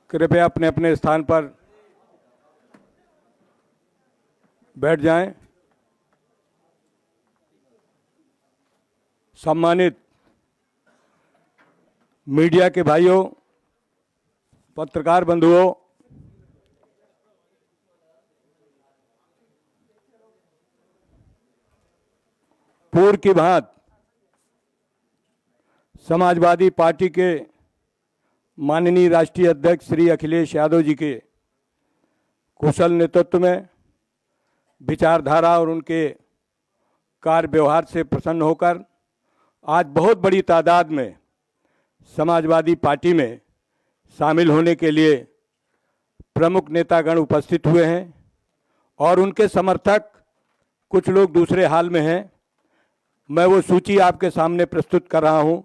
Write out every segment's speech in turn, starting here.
कृपया अपने अपने स्थान पर बैठ जाएं। सम्मानित मीडिया के भाइयों, पत्रकार बंधुओं, पूर्व की भांति समाजवादी पार्टी के माननीय राष्ट्रीय अध्यक्ष श्री अखिलेश यादव जी के कुशल नेतृत्व में, विचारधारा और उनके कार्य व्यवहार से प्रसन्न होकर आज बहुत बड़ी तादाद में समाजवादी पार्टी में शामिल होने के लिए प्रमुख नेतागण उपस्थित हुए हैं और उनके समर्थक कुछ लोग दूसरे हाल में हैं। मैं वो सूची आपके सामने प्रस्तुत कर रहा हूं।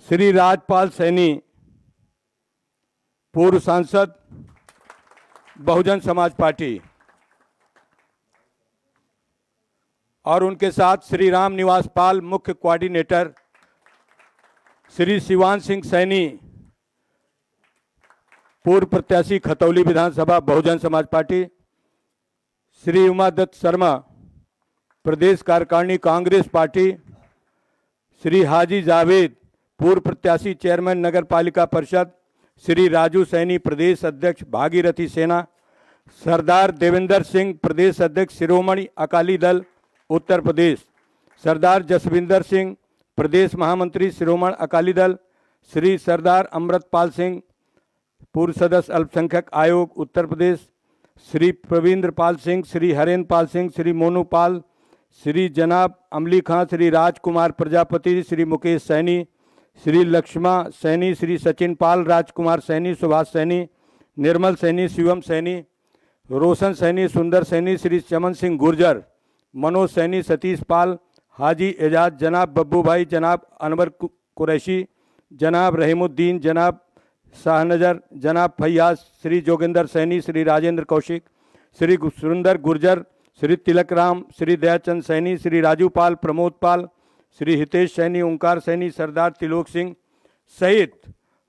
श्री राजपाल सैनी, पूर्व सांसद, बहुजन समाज पार्टी, और उनके साथ श्री राम निवास पाल, मुख्य कोऑर्डिनेटर, श्री शिवान सिंह सैनी, पूर्व प्रत्याशी खतौली विधानसभा, बहुजन समाज पार्टी, श्री उमादत्त शर्मा, प्रदेश कार्यकारिणी कांग्रेस पार्टी, श्री हाजी जावेद, पूर्व प्रत्याशी चेयरमैन नगर पालिका परिषद, श्री राजू सैनी, प्रदेश अध्यक्ष भागीरथी सेना, सरदार देवेंद्र सिंह, प्रदेश अध्यक्ष शिरोमणि अकाली दल उत्तर प्रदेश, सरदार जसविंदर सिंह, प्रदेश महामंत्री शिरोमणि अकाली दल, श्री सरदार अमृतपाल सिंह, पूर्व सदस्य अल्पसंख्यक आयोग उत्तर प्रदेश, श्री प्रवींद्र पाल सिंह, श्री हरेंद्र पाल सिंह, श्री मोनू पाल, श्री जनाब अमली खां, श्री राजकुमार प्रजापति, श्री मुकेश सैनी, श्री लक्ष्मा सैनी, श्री सचिन पाल, राजकुमार सैनी, सुभाष सैनी, निर्मल सैनी, शिवम सैनी, रोशन सैनी, सुंदर सैनी, श्री चमन सिंह गुर्जर, मनोज सैनी, सतीश पाल, हाजी एजाज, जनाब बब्बू भाई, जनाब अनवर कुरैशी, जनाब रहीमुद्दीन, जनाब शाहनजर, जनाब फैयाज, श्री जोगिंदर सैनी, श्री राजेंद्र कौशिक, श्री सुरेंद्र गुर्जर, श्री तिलक राम, श्री दयाचंद सैनी, श्री राजू पाल, प्रमोद पाल, श्री हितेश सैनी, ओंकार सैनी, सरदार तिलोक सिंह सहित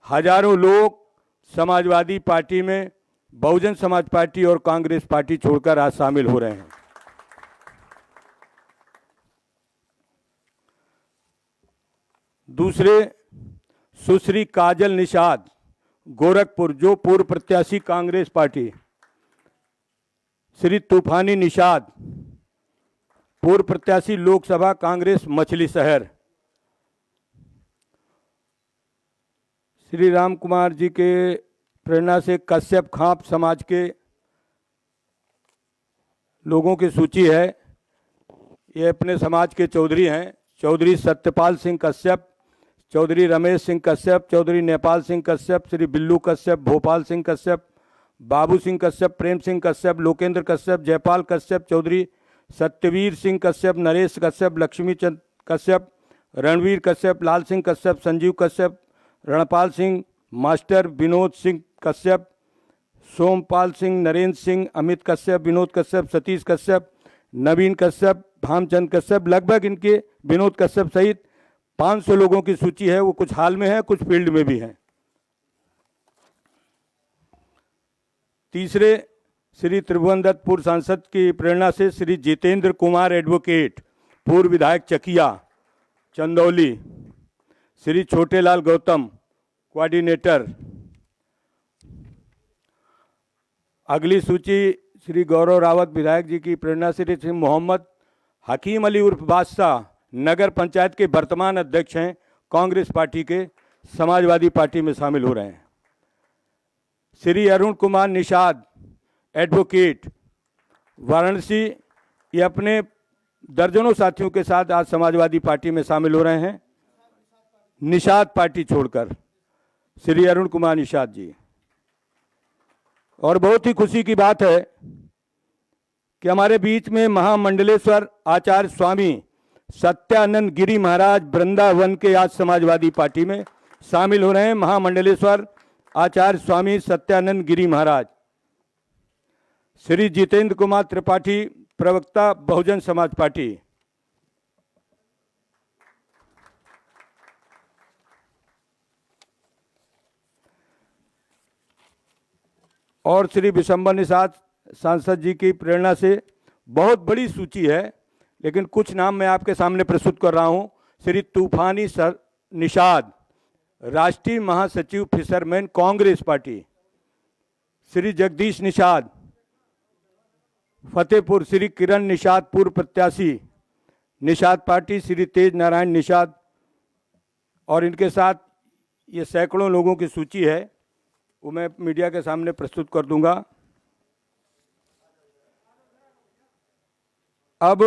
हजारों लोग समाजवादी पार्टी में बहुजन समाज पार्टी और कांग्रेस पार्टी छोड़कर आज शामिल हो रहे हैं। दूसरे सुश्री काजल निषाद, गोरखपुर, जो पूर्व प्रत्याशी कांग्रेस पार्टी, श्री तूफानी निषाद, पूर्व प्रत्याशी लोकसभा कांग्रेस मछली शहर, श्री राम कुमार जी के प्रेरणा से कश्यप खाप समाज के लोगों की सूची है। ये अपने समाज के चौधरी हैं। चौधरी सत्यपाल सिंह कश्यप, चौधरी रमेश सिंह कश्यप, चौधरी नेपाल सिंह कश्यप, श्री बिल्लू कश्यप, भोपाल सिंह कश्यप, बाबू सिंह कश्यप, प्रेम सिंह कश्यप, लोकेंद्र कश्यप, जयपाल कश्यप, चौधरी सत्यवीर सिंह कश्यप, नरेश कश्यप, लक्ष्मी चंद कश्यप, रणवीर कश्यप, लाल सिंह कश्यप, संजीव कश्यप, रणपाल सिंह, मास्टर विनोद सिंह कश्यप, सोमपाल सिंह, नरेंद्र सिंह, अमित कश्यप, विनोद कश्यप, सतीश कश्यप, नवीन कश्यप, भामचंद कश्यप, लगभग इनके विनोद कश्यप सहित 500 लोगों की सूची है। वो कुछ हाल में है, कुछ फील्ड में भी हैं। तीसरे श्री त्रिभुवन दत्त, पूर्व सांसद की प्रेरणा से श्री जितेंद्र कुमार एडवोकेट, पूर्व विधायक चकिया चंदौली, श्री छोटेलाल गौतम कोऑर्डिनेटर। अगली सूची श्री गौरव रावत विधायक जी की प्रेरणा से श्री मोहम्मद हकीम अली उर्फ बादशाह, नगर पंचायत के वर्तमान अध्यक्ष हैं, कांग्रेस पार्टी के, समाजवादी पार्टी में शामिल हो रहे हैं। श्री अरुण कुमार निषाद एडवोकेट, वाराणसी, ये अपने दर्जनों साथियों के साथ आज समाजवादी पार्टी में शामिल हो रहे हैं, निषाद पार्टी छोड़कर, श्री अरुण कुमार निषाद जी। और बहुत ही खुशी की बात है कि हमारे बीच में महामंडलेश्वर आचार्य स्वामी सत्यानंद गिरी महाराज वृंदावन के आज समाजवादी पार्टी में शामिल हो रहे हैं। महामंडलेश्वर आचार्य स्वामी सत्यानंद गिरी महाराज। श्री जितेंद्र कुमार त्रिपाठी, प्रवक्ता, बहुजन समाज पार्टी। और श्री विशंबर निषाद सांसद जी की प्रेरणा से बहुत बड़ी सूची है, लेकिन कुछ नाम मैं आपके सामने प्रस्तुत कर रहा हूं। श्री तूफानी निषाद, राष्ट्रीय महासचिव फिशरमैन कांग्रेस पार्टी। श्री जगदीश निषाद, फतेहपुर। श्री किरण निषाद, पूर्व प्रत्याशी निषाद पार्टी, श्री तेज नारायण निषाद। और इनके साथ ये सैकड़ों लोगों की सूची है, वो मैं मीडिया के सामने प्रस्तुत कर दूंगा। अब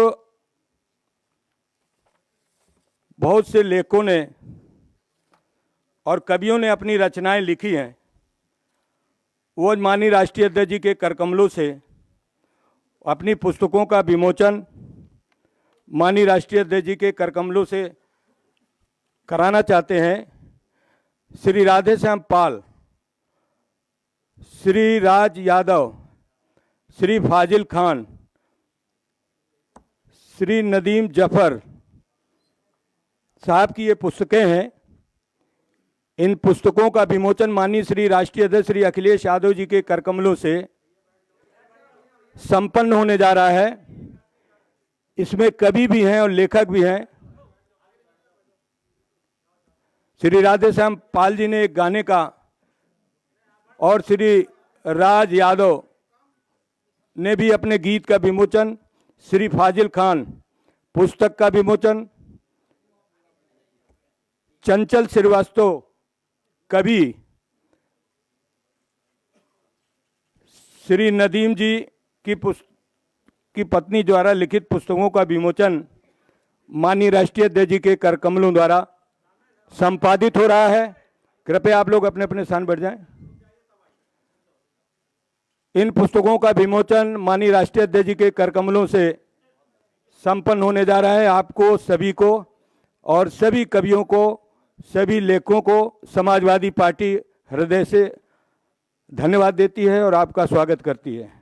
बहुत से लेखकों ने और कवियों ने अपनी रचनाएं लिखी हैं। वो माननीय राष्ट्रीय अध्यक्ष जी के करकमलों से अपनी पुस्तकों का विमोचन माननीय राष्ट्रीय अध्यक्ष जी के करकमलों से कराना चाहते हैं। श्री राधेश्याम पाल, श्री राज यादव, श्री फाजिल खान, श्री नदीम जफर साहब की ये पुस्तकें हैं। इन पुस्तकों का विमोचन माननीय श्री राष्ट्रीय अध्यक्ष श्री अखिलेश यादव जी के करकमलों से संपन्न होने जा रहा है। इसमें कवि भी हैं और लेखक भी हैं। श्री राधेश्याम पाल जी ने एक गाने का और श्री राज यादव ने भी अपने गीत का विमोचन, श्री फाजिल खान पुस्तक का विमोचन, चंचल श्रीवास्तव कवि, श्री नदीम जी की पत्नी द्वारा लिखित पुस्तकों का विमोचन माननीय राष्ट्रीय अध्यक्ष जी के करकमलों द्वारा संपादित हो रहा है। कृपया आप लोग अपने अपने स्थान बैठ जाएं। इन पुस्तकों का विमोचन माननीय राष्ट्रीय अध्यक्ष जी के करकमलों से संपन्न होने जा रहा है। आपको सभी को और सभी कवियों को, सभी लेखकों को समाजवादी पार्टी हृदय से धन्यवाद देती है और आपका स्वागत करती है।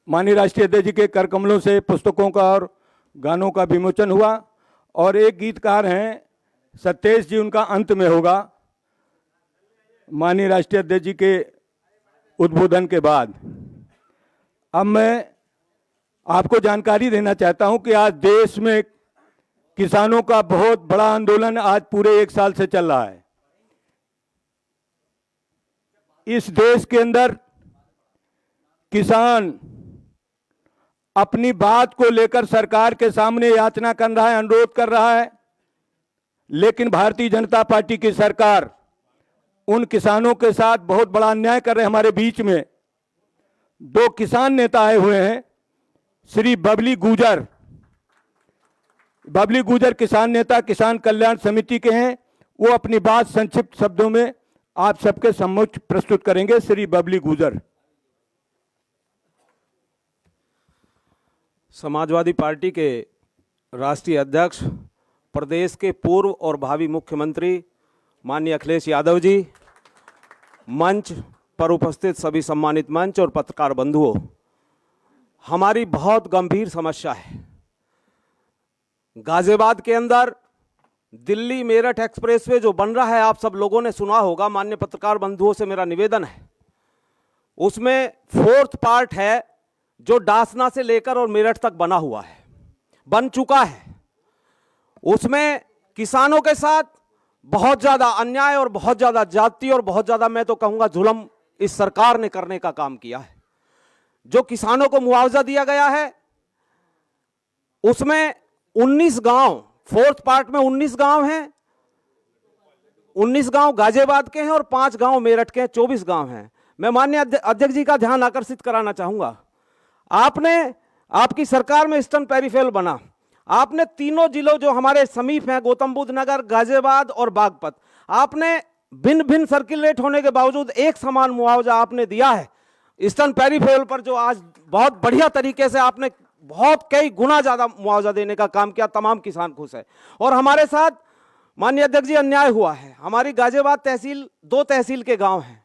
माननीय राष्ट्रीय अध्यक्ष जी के करकमलों से पुस्तकों का और गानों का विमोचन हुआ और एक गीतकार हैं सतेश जी, उनका अंत में होगा माननीय राष्ट्रीय अध्यक्ष जी के उद्बोधन के बाद। अब मैं आपको जानकारी देना चाहता हूं कि आज देश में किसानों का बहुत बड़ा आंदोलन आज पूरे 1 साल से चल रहा है। इस देश के अंदर किसान अपनी बात को लेकर सरकार के सामने याचना कर रहा है, अनुरोध कर रहा है, लेकिन भारतीय जनता पार्टी की सरकार उन किसानों के साथ बहुत बड़ा अन्याय कर रहे हैं। हमारे बीच में 2 किसान नेता आए हुए हैं। श्री बबली गुजर किसान नेता किसान कल्याण समिति के हैं। वो अपनी बात संक्षिप्त शब्दों में आप सबके सम्मुख प्रस्तुत करेंगे। श्री बबली गुजर। समाजवादी पार्टी के राष्ट्रीय अध्यक्ष, प्रदेश के पूर्व और भावी मुख्यमंत्री माननीय अखिलेश यादव जी, मंच पर उपस्थित सभी सम्मानित मंच और पत्रकार बंधुओं, हमारी बहुत गंभीर समस्या है। गाजियाबाद के अंदर दिल्ली मेरठ एक्सप्रेसवे जो बन रहा है, आप सब लोगों ने सुना होगा। माननीय पत्रकार बंधुओं से मेरा निवेदन है, उसमें 4th पार्ट है जो डासना से लेकर और मेरठ तक बना हुआ है, बन चुका है। उसमें किसानों के साथ बहुत ज़्यादा अन्याय और बहुत ज़्यादा जाति और बहुत ज़्यादा, मैं तो कहूँगा, जुल्म इस सरकार ने करने का काम किया है। जो किसानों को मुआवजा दिया गया है उसमें 19 गांव, 4th पार्ट में 19 गांव हैं। 19 गांव गाजियाबाद के हैं और 5 गांव मेरठ के हैं, 24 गांव हैं। मैं माननीय अध्यक्ष जी का ध्यान आकर्षित कराना चाहूँगा, आपकी सरकार में ईस्टर्न पेरिफेरल बना, आपने तीनों जिलों जो हमारे समीप हैं, गौतम बुद्ध नगर, गाजियाबाद और बागपत, आपने भिन्न भिन्न सर्किल रेट होने के बावजूद एक समान मुआवजा आपने दिया है। ईस्टर्न पेरिफेरल पर जो आज बहुत बढ़िया तरीके से आपने बहुत कई गुना ज्यादा मुआवजा देने का काम किया, तमाम किसान खुश है। और हमारे साथ माननीय अध्यक्ष जी अन्याय हुआ है। हमारी गाजियाबाद तहसील 2 तहसील के गांव हैं,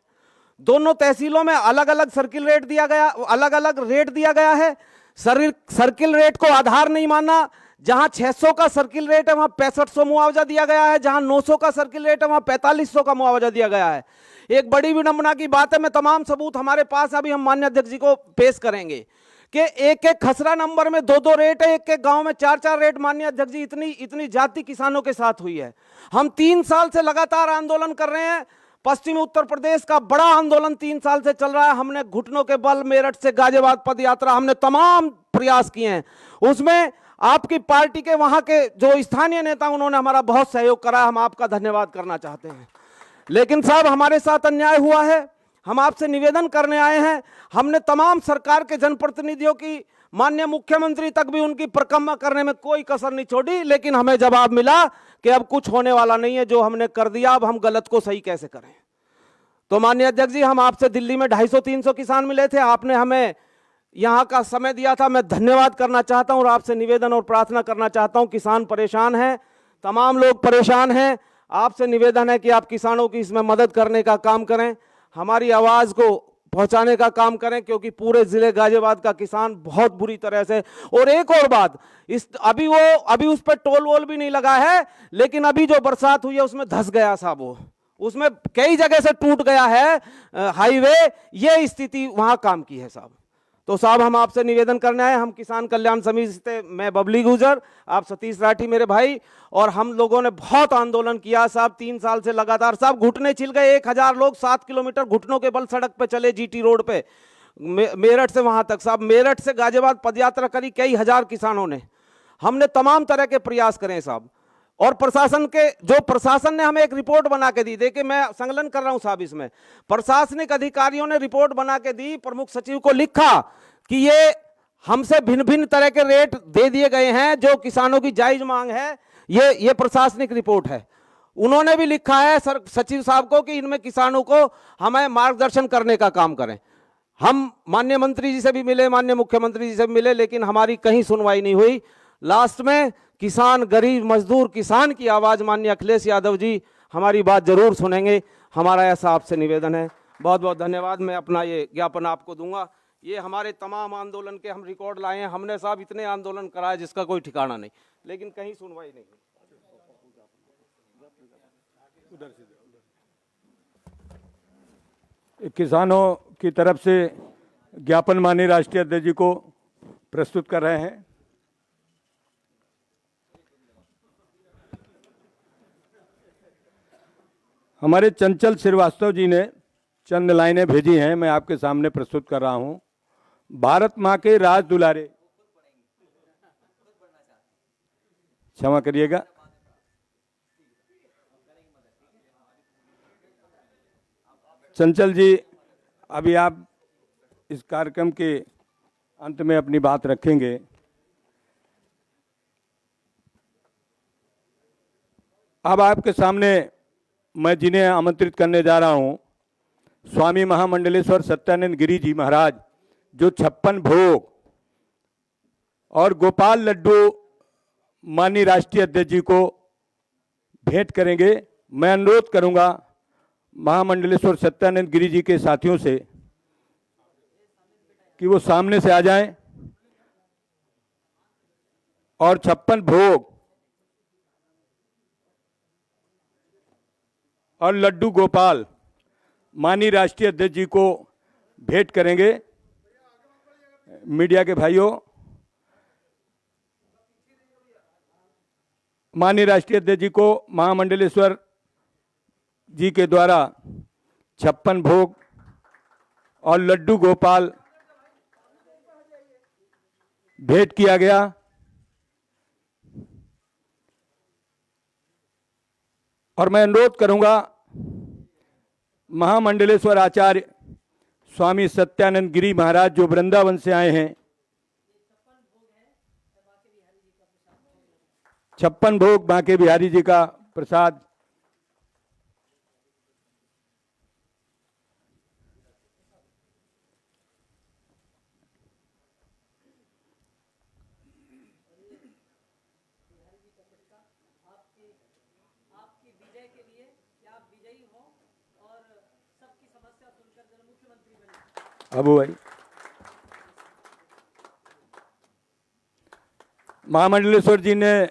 दोनों तहसीलों में अलग अलग सर्किल रेट दिया गया, अलग अलग रेट दिया गया है। सर्किल रेट को आधार नहीं माना, जहां 600 का सर्किल रेट है वहां 6500 मुआवजा दिया गया है, जहां 900 का सर्किल रेट है वहां 4500 का मुआवजा दिया गया है। एक बड़ी विडंबना की बात है, मैं तमाम सबूत हमारे पास अभी हम माननीय अध्यक्ष जी को पेश करेंगे कि एक एक खसरा नंबर में 2-2 रेट है, एक एक गांव में 4-4 रेट। माननीय अध्यक्ष जी, इतनी जाति किसानों के साथ हुई है। हम 3 साल से लगातार आंदोलन कर रहे हैं। पश्चिमी उत्तर प्रदेश का बड़ा आंदोलन 3 साल से चल रहा है। हमने घुटनों के बल मेरठ से गाजियाबाद पद यात्रा, हमने तमाम प्रयास किए हैं। उसमें आपकी पार्टी के वहां के जो स्थानीय नेता उन्होंने हमारा बहुत सहयोग करा, हम आपका धन्यवाद करना चाहते हैं। लेकिन साहब, हमारे साथ अन्याय हुआ है। हम आपसे निवेदन करने आए हैं। हमने तमाम सरकार के जनप्रतिनिधियों की, माननीय मुख्यमंत्री तक भी उनकी परिक्रमा करने में कोई कसर नहीं छोड़ी, लेकिन हमें जवाब मिला कि अब कुछ होने वाला नहीं है, जो हमने कर दिया अब हम गलत को सही कैसे करें। तो माननीय अध्यक्ष जी, हम आपसे दिल्ली में 250-300 किसान मिले थे, आपने हमें यहाँ का समय दिया था। मैं धन्यवाद करना चाहता हूँ और आपसे निवेदन और प्रार्थना करना चाहता हूँ। किसान परेशान हैं, तमाम लोग परेशान हैं। आपसे निवेदन है कि आप किसानों की इसमें मदद करने का काम करें, हमारी आवाज़ को पहुंचाने का काम करें, क्योंकि पूरे जिले गाजियाबाद का किसान बहुत बुरी तरह से। और एक और बात, अभी उस पर टोल वोल भी नहीं लगा है, लेकिन अभी जो बरसात हुई है उसमें धंस गया साहब, वो उसमें कई जगह से टूट गया है हाईवे। ये स्थिति वहां काम की है साहब। तो साहब, हम आपसे निवेदन करने आए। हम किसान कल्याण समिति से, मैं बबली गुजर, आप सतीश राठी मेरे भाई, और हम लोगों ने बहुत आंदोलन किया साहब 3 साल से लगातार। साहब, घुटने छिल गए। 1000 लोग 7 किलोमीटर घुटनों के बल सड़क पे चले, जीटी रोड पे, मेरठ से वहां तक साहब। मेरठ से गाजियाबाद पदयात्रा करी कई हजार किसानों ने। हमने तमाम तरह के प्रयास करें साहब। और प्रशासन ने हमें एक रिपोर्ट बना के दी, देखिए मैं संकलन कर रहा हूं साहब, इसमें प्रशासनिक अधिकारियों ने रिपोर्ट बना के दी, प्रमुख सचिव को लिखा कि ये हमसे भिन्न भिन्न तरह के रेट दे दिए गए हैं, जो किसानों की जायज मांग है। ये प्रशासनिक रिपोर्ट है। उन्होंने भी लिखा है सचिव साहब को कि इनमें किसानों को हमें मार्गदर्शन करने का काम करें। हम माननीय मंत्री जी से भी मिले, माननीय मुख्यमंत्री जी से भी मिले, लेकिन हमारी कहीं सुनवाई नहीं हुई। लास्ट में किसान, गरीब मजदूर किसान की आवाज माननीय अखिलेश यादव जी हमारी बात जरूर सुनेंगे। हमारा ऐसा आपसे निवेदन है। बहुत बहुत धन्यवाद। मैं अपना ये ज्ञापन आपको दूंगा। ये हमारे तमाम आंदोलन के हम रिकॉर्ड लाए हैं। हमने साहब इतने आंदोलन कराए जिसका कोई ठिकाना नहीं, लेकिन कहीं सुनवाई नहीं। किसानों की तरफ से ज्ञापन माननीय राष्ट्रीय अध्यक्ष जी को प्रस्तुत कर रहे हैं। हमारे चंचल श्रीवास्तव जी ने चंद लाइनें भेजी हैं, मैं आपके सामने प्रस्तुत कर रहा हूं। भारत मां के राज दुलारे, क्षमा करिएगा, चंचल जी अभी आप इस कार्यक्रम के अंत में अपनी बात रखेंगे। अब आपके सामने मैं जिन्हें आमंत्रित करने जा रहा हूं, स्वामी महामंडलेश्वर सत्यानंद गिरी जी महाराज, जो 56 भोग और गोपाल लड्डू माननीय राष्ट्रीय अध्यक्ष जी को भेंट करेंगे। मैं अनुरोध करूंगा महामंडलेश्वर सत्यानंद गिरी जी के साथियों से कि वो सामने से आ जाएं और 56 भोग और लड्डू गोपाल माननीय राष्ट्रीय अध्यक्ष जी को भेंट करेंगे। मीडिया के भाइयों, माननीय राष्ट्रीय अध्यक्ष जी को महामंडलेश्वर जी के द्वारा 56 भोग और लड्डू गोपाल भेंट किया गया। और मैं अनुरोध करूंगा महामंडलेश्वर आचार्य स्वामी सत्यानंद गिरी महाराज, जो वृंदावन से आए हैं, 56 भोग बांके बिहारी जी का प्रसाद अबू भाई। महामंडलेश्वर जी ने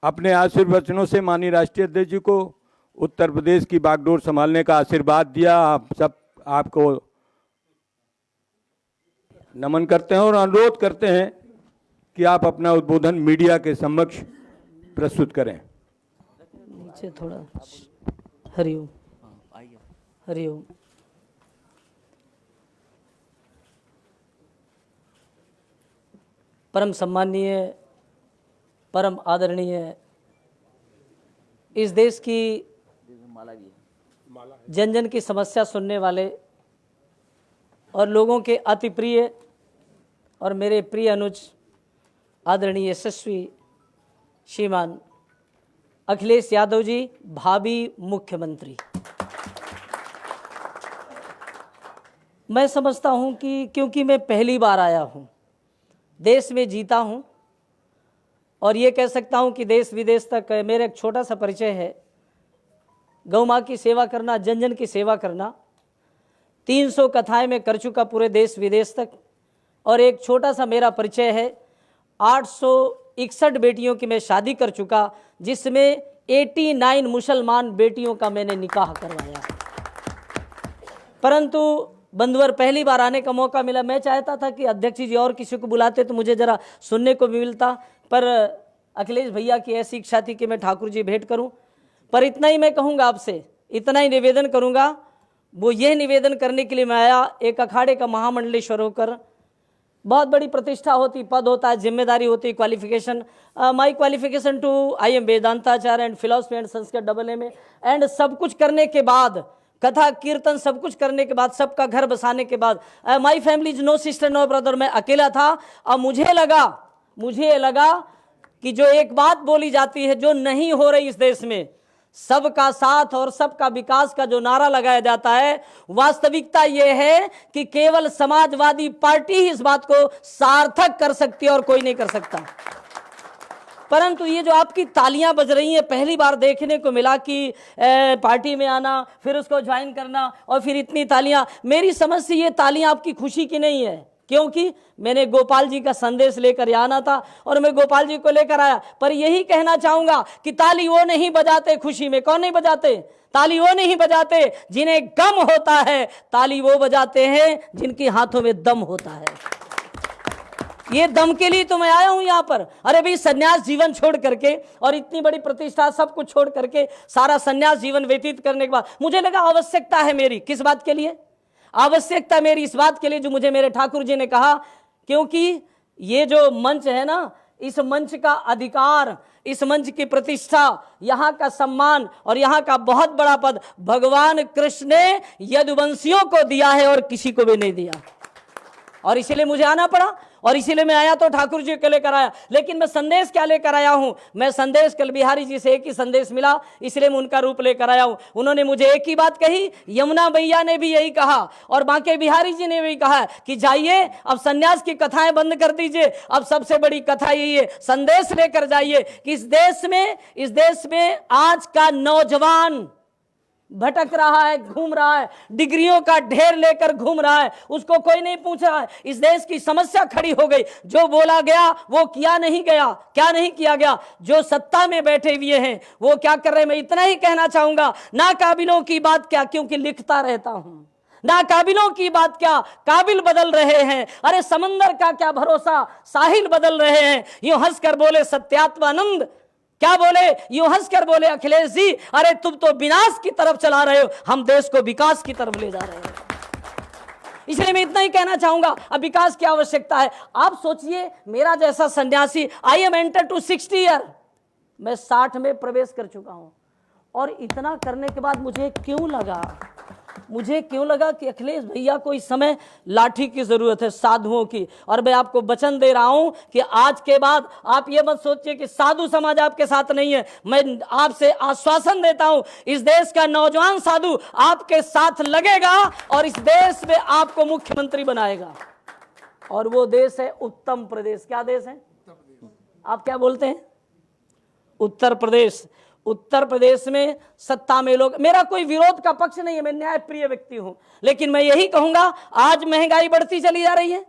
अपने आशीर्वचनों से माननीय राष्ट्रीय अध्यक्ष जी को उत्तर प्रदेश की बागडोर संभालने का आशीर्वाद दिया। आप सब आपको नमन करते हैं और अनुरोध करते हैं कि आप अपना उद्बोधन मीडिया के समक्ष प्रस्तुत करें। नीचे थोड़ा। हरिओम। हरिओम। परम सम्माननीय, परम आदरणीय, इस देश की जन जन की समस्या सुनने वाले और लोगों के अति प्रिय और मेरे प्रिय अनुज आदरणीय यशस्वी श्रीमान अखिलेश यादव जी, भावी मुख्यमंत्री। मैं समझता हूं कि क्योंकि मैं पहली बार आया हूं, देश में जीता हूं और ये कह सकता हूं कि देश विदेश तक मेरा एक छोटा सा परिचय है। गौ माँ की सेवा करना, जन जन की सेवा करना, 300 कथाएं मैं कर चुका पूरे देश विदेश तक। और एक छोटा सा मेरा परिचय है, 861 बेटियों की मैं शादी कर चुका, जिसमें 89 मुसलमान बेटियों का मैंने निकाह करवाया। परंतु बंधुवर पहली बार आने का मौका मिला। मैं चाहता था कि अध्यक्ष जी और किसी को बुलाते तो मुझे जरा सुनने को भी मिलता, पर अखिलेश भैया की ऐसी इच्छा थी कि मैं ठाकुर जी भेंट करूं। पर इतना ही मैं कहूंगा आपसे, इतना ही निवेदन करूंगा। वो यह निवेदन करने के लिए मैं आया, एक अखाड़े का महामंडलेश्वर होकर बहुत बड़ी प्रतिष्ठा होती, पद होता है, जिम्मेदारी होती, qualification. My qualification to I am Vedantacharya and philosophy and Sanskrit AA में। एंड सब कुछ करने के बाद, कथा कीर्तन सब कुछ करने के बाद, सबका घर बसाने के बाद, my family is no sister no brother, मैं अकेला था। अब मुझे लगा कि जो एक बात बोली जाती है जो नहीं हो रही इस देश में, सबका साथ और सबका विकास का जो नारा लगाया जाता है, वास्तविकता यह है कि केवल समाजवादी पार्टी ही इस बात को सार्थक कर सकती है और कोई नहीं कर सकता। परंतु ये जो आपकी तालियां बज रही हैं, पहली बार देखने को मिला कि पार्टी में आना, फिर उसको ज्वाइन करना और फिर इतनी तालियां। मेरी समझ से ये तालियां आपकी खुशी की नहीं है, क्योंकि मैंने गोपाल जी का संदेश लेकर आना था और मैं गोपाल जी को लेकर आया। पर यही कहना चाहूंगा कि ताली वो नहीं बजाते खुशी में। कौन नहीं बजाते? ताली वो नहीं बजाते जिन्हें गम होता है, ताली वो बजाते हैं जिनके हाथों में दम होता है। ये दम के लिए तो मैं आया हूं यहां पर। अरे भाई, सन्यास जीवन छोड़ करके और इतनी बड़ी प्रतिष्ठा सब कुछ छोड़ करके सारा सन्यास जीवन व्यतीत करने के बाद मुझे लगा आवश्यकता है मेरी। किस बात के लिए आवश्यकता? मेरी इस बात के लिए जो मुझे मेरे ठाकुर जी ने कहा, क्योंकि ये जो मंच है ना, इस मंच का अधिकार, इस मंच की प्रतिष्ठा, यहाँ का सम्मान और यहाँ का बहुत बड़ा पद भगवान कृष्ण ने यदुवंशियों को दिया है और किसी को भी नहीं दिया। और इसीलिए मुझे आना पड़ा और इसीलिए मैं आया तो ठाकुर जी को लेकर आया। लेकिन मैं संदेश क्या लेकर आया हूं? मैं संदेश कल बिहारी जी से एक ही संदेश मिला, इसलिए मैं उनका रूप लेकर आया हूं। उन्होंने मुझे एक ही बात कही, यमुना मैया ने भी यही कहा और बांके बिहारी जी ने भी कहा कि जाइए अब सन्यास की कथाएं बंद कर दीजिए। अब सबसे बड़ी कथा यही है, संदेश लेकर जाइए कि इस देश में आज का नौजवान भटक रहा है, घूम रहा है, डिग्रियों का ढेर लेकर घूम रहा है, उसको कोई नहीं पूछ रहा है। इस देश की समस्या खड़ी हो गई, जो बोला गया वो किया नहीं गया। क्या नहीं किया गया? जो सत्ता में बैठे हुए हैं वो क्या कर रहे हैं? मैं इतना ही कहना चाहूंगा, ना काबिलों की बात क्या, क्योंकि लिखता रहता हूं, ना काबिलों की बात क्या, काबिल बदल रहे हैं। अरे समंदर का क्या भरोसा, साहिल बदल रहे हैं। यूं हंसकर बोले सत्यात्मानंद, क्या बोले? यूं हंसकर बोले अखिलेश जी, अरे तुम तो विनाश की तरफ चला रहे हो, हम देश को विकास की तरफ ले जा रहे हैं। इसलिए मैं इतना ही कहना चाहूंगा, अब विकास की आवश्यकता है। आप सोचिए, मेरा जैसा सन्यासी, I am enter to 60 year, मैं 60 में प्रवेश कर चुका हूं। और इतना करने के बाद मुझे क्यों लगा कि अखिलेश भैया को इस समय लाठी की जरूरत है, साधुओं की। और मैं आपको वचन दे रहा हूं कि आज के बाद आप ये मत सोचिए कि साधु समाज आपके साथ नहीं है। मैं आपसे आश्वासन देता हूं, इस देश का नौजवान साधु आपके साथ लगेगा और इस देश में आपको मुख्यमंत्री बनाएगा। और वो देश है उत्तम प्रदेश। क्या देश है? आप क्या बोलते हैं? उत्तर प्रदेश। उत्तर प्रदेश में सत्ता में लोग, मेरा कोई विरोध का पक्ष नहीं है, मैं न्याय प्रिय व्यक्ति हूं, लेकिन मैं यही कहूंगा, आज महंगाई बढ़ती चली जा रही है,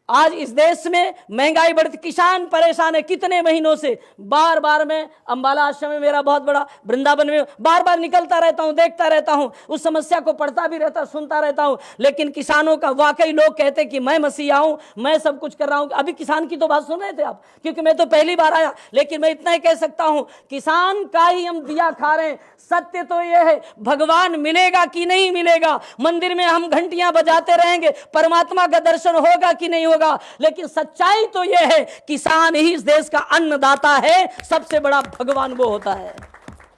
आज इस देश में महंगाई बढ़ती, किसान परेशान है कितने महीनों से। बार बार मैं अंबाला आश्रम में, मेरा बहुत बड़ा वृंदावन में बार बार निकलता रहता हूं, देखता रहता हूं, उस समस्या को पढ़ता भी रहता, सुनता रहता हूं। लेकिन किसानों का वाकई लोग कहते कि मैं मसीहा हूं, मैं सब कुछ कर रहा हूं। अभी किसान की तो बात सुन रहे थे आप, क्योंकि मैं तो पहली बार आया। लेकिन मैं इतना ही कह सकता हूं, किसान का ही हम दिया खा रहे हैं। सत्य तो यह है, भगवान मिलेगा कि नहीं मिलेगा, मंदिर में हम घंटियां बजाते रहेंगे, परमात्मा का दर्शन होगा कि नहीं होगा, लेकिन सच्चाई तो यह है, किसान ही इस देश का अन्नदाता है, सबसे बड़ा भगवान वो होता है।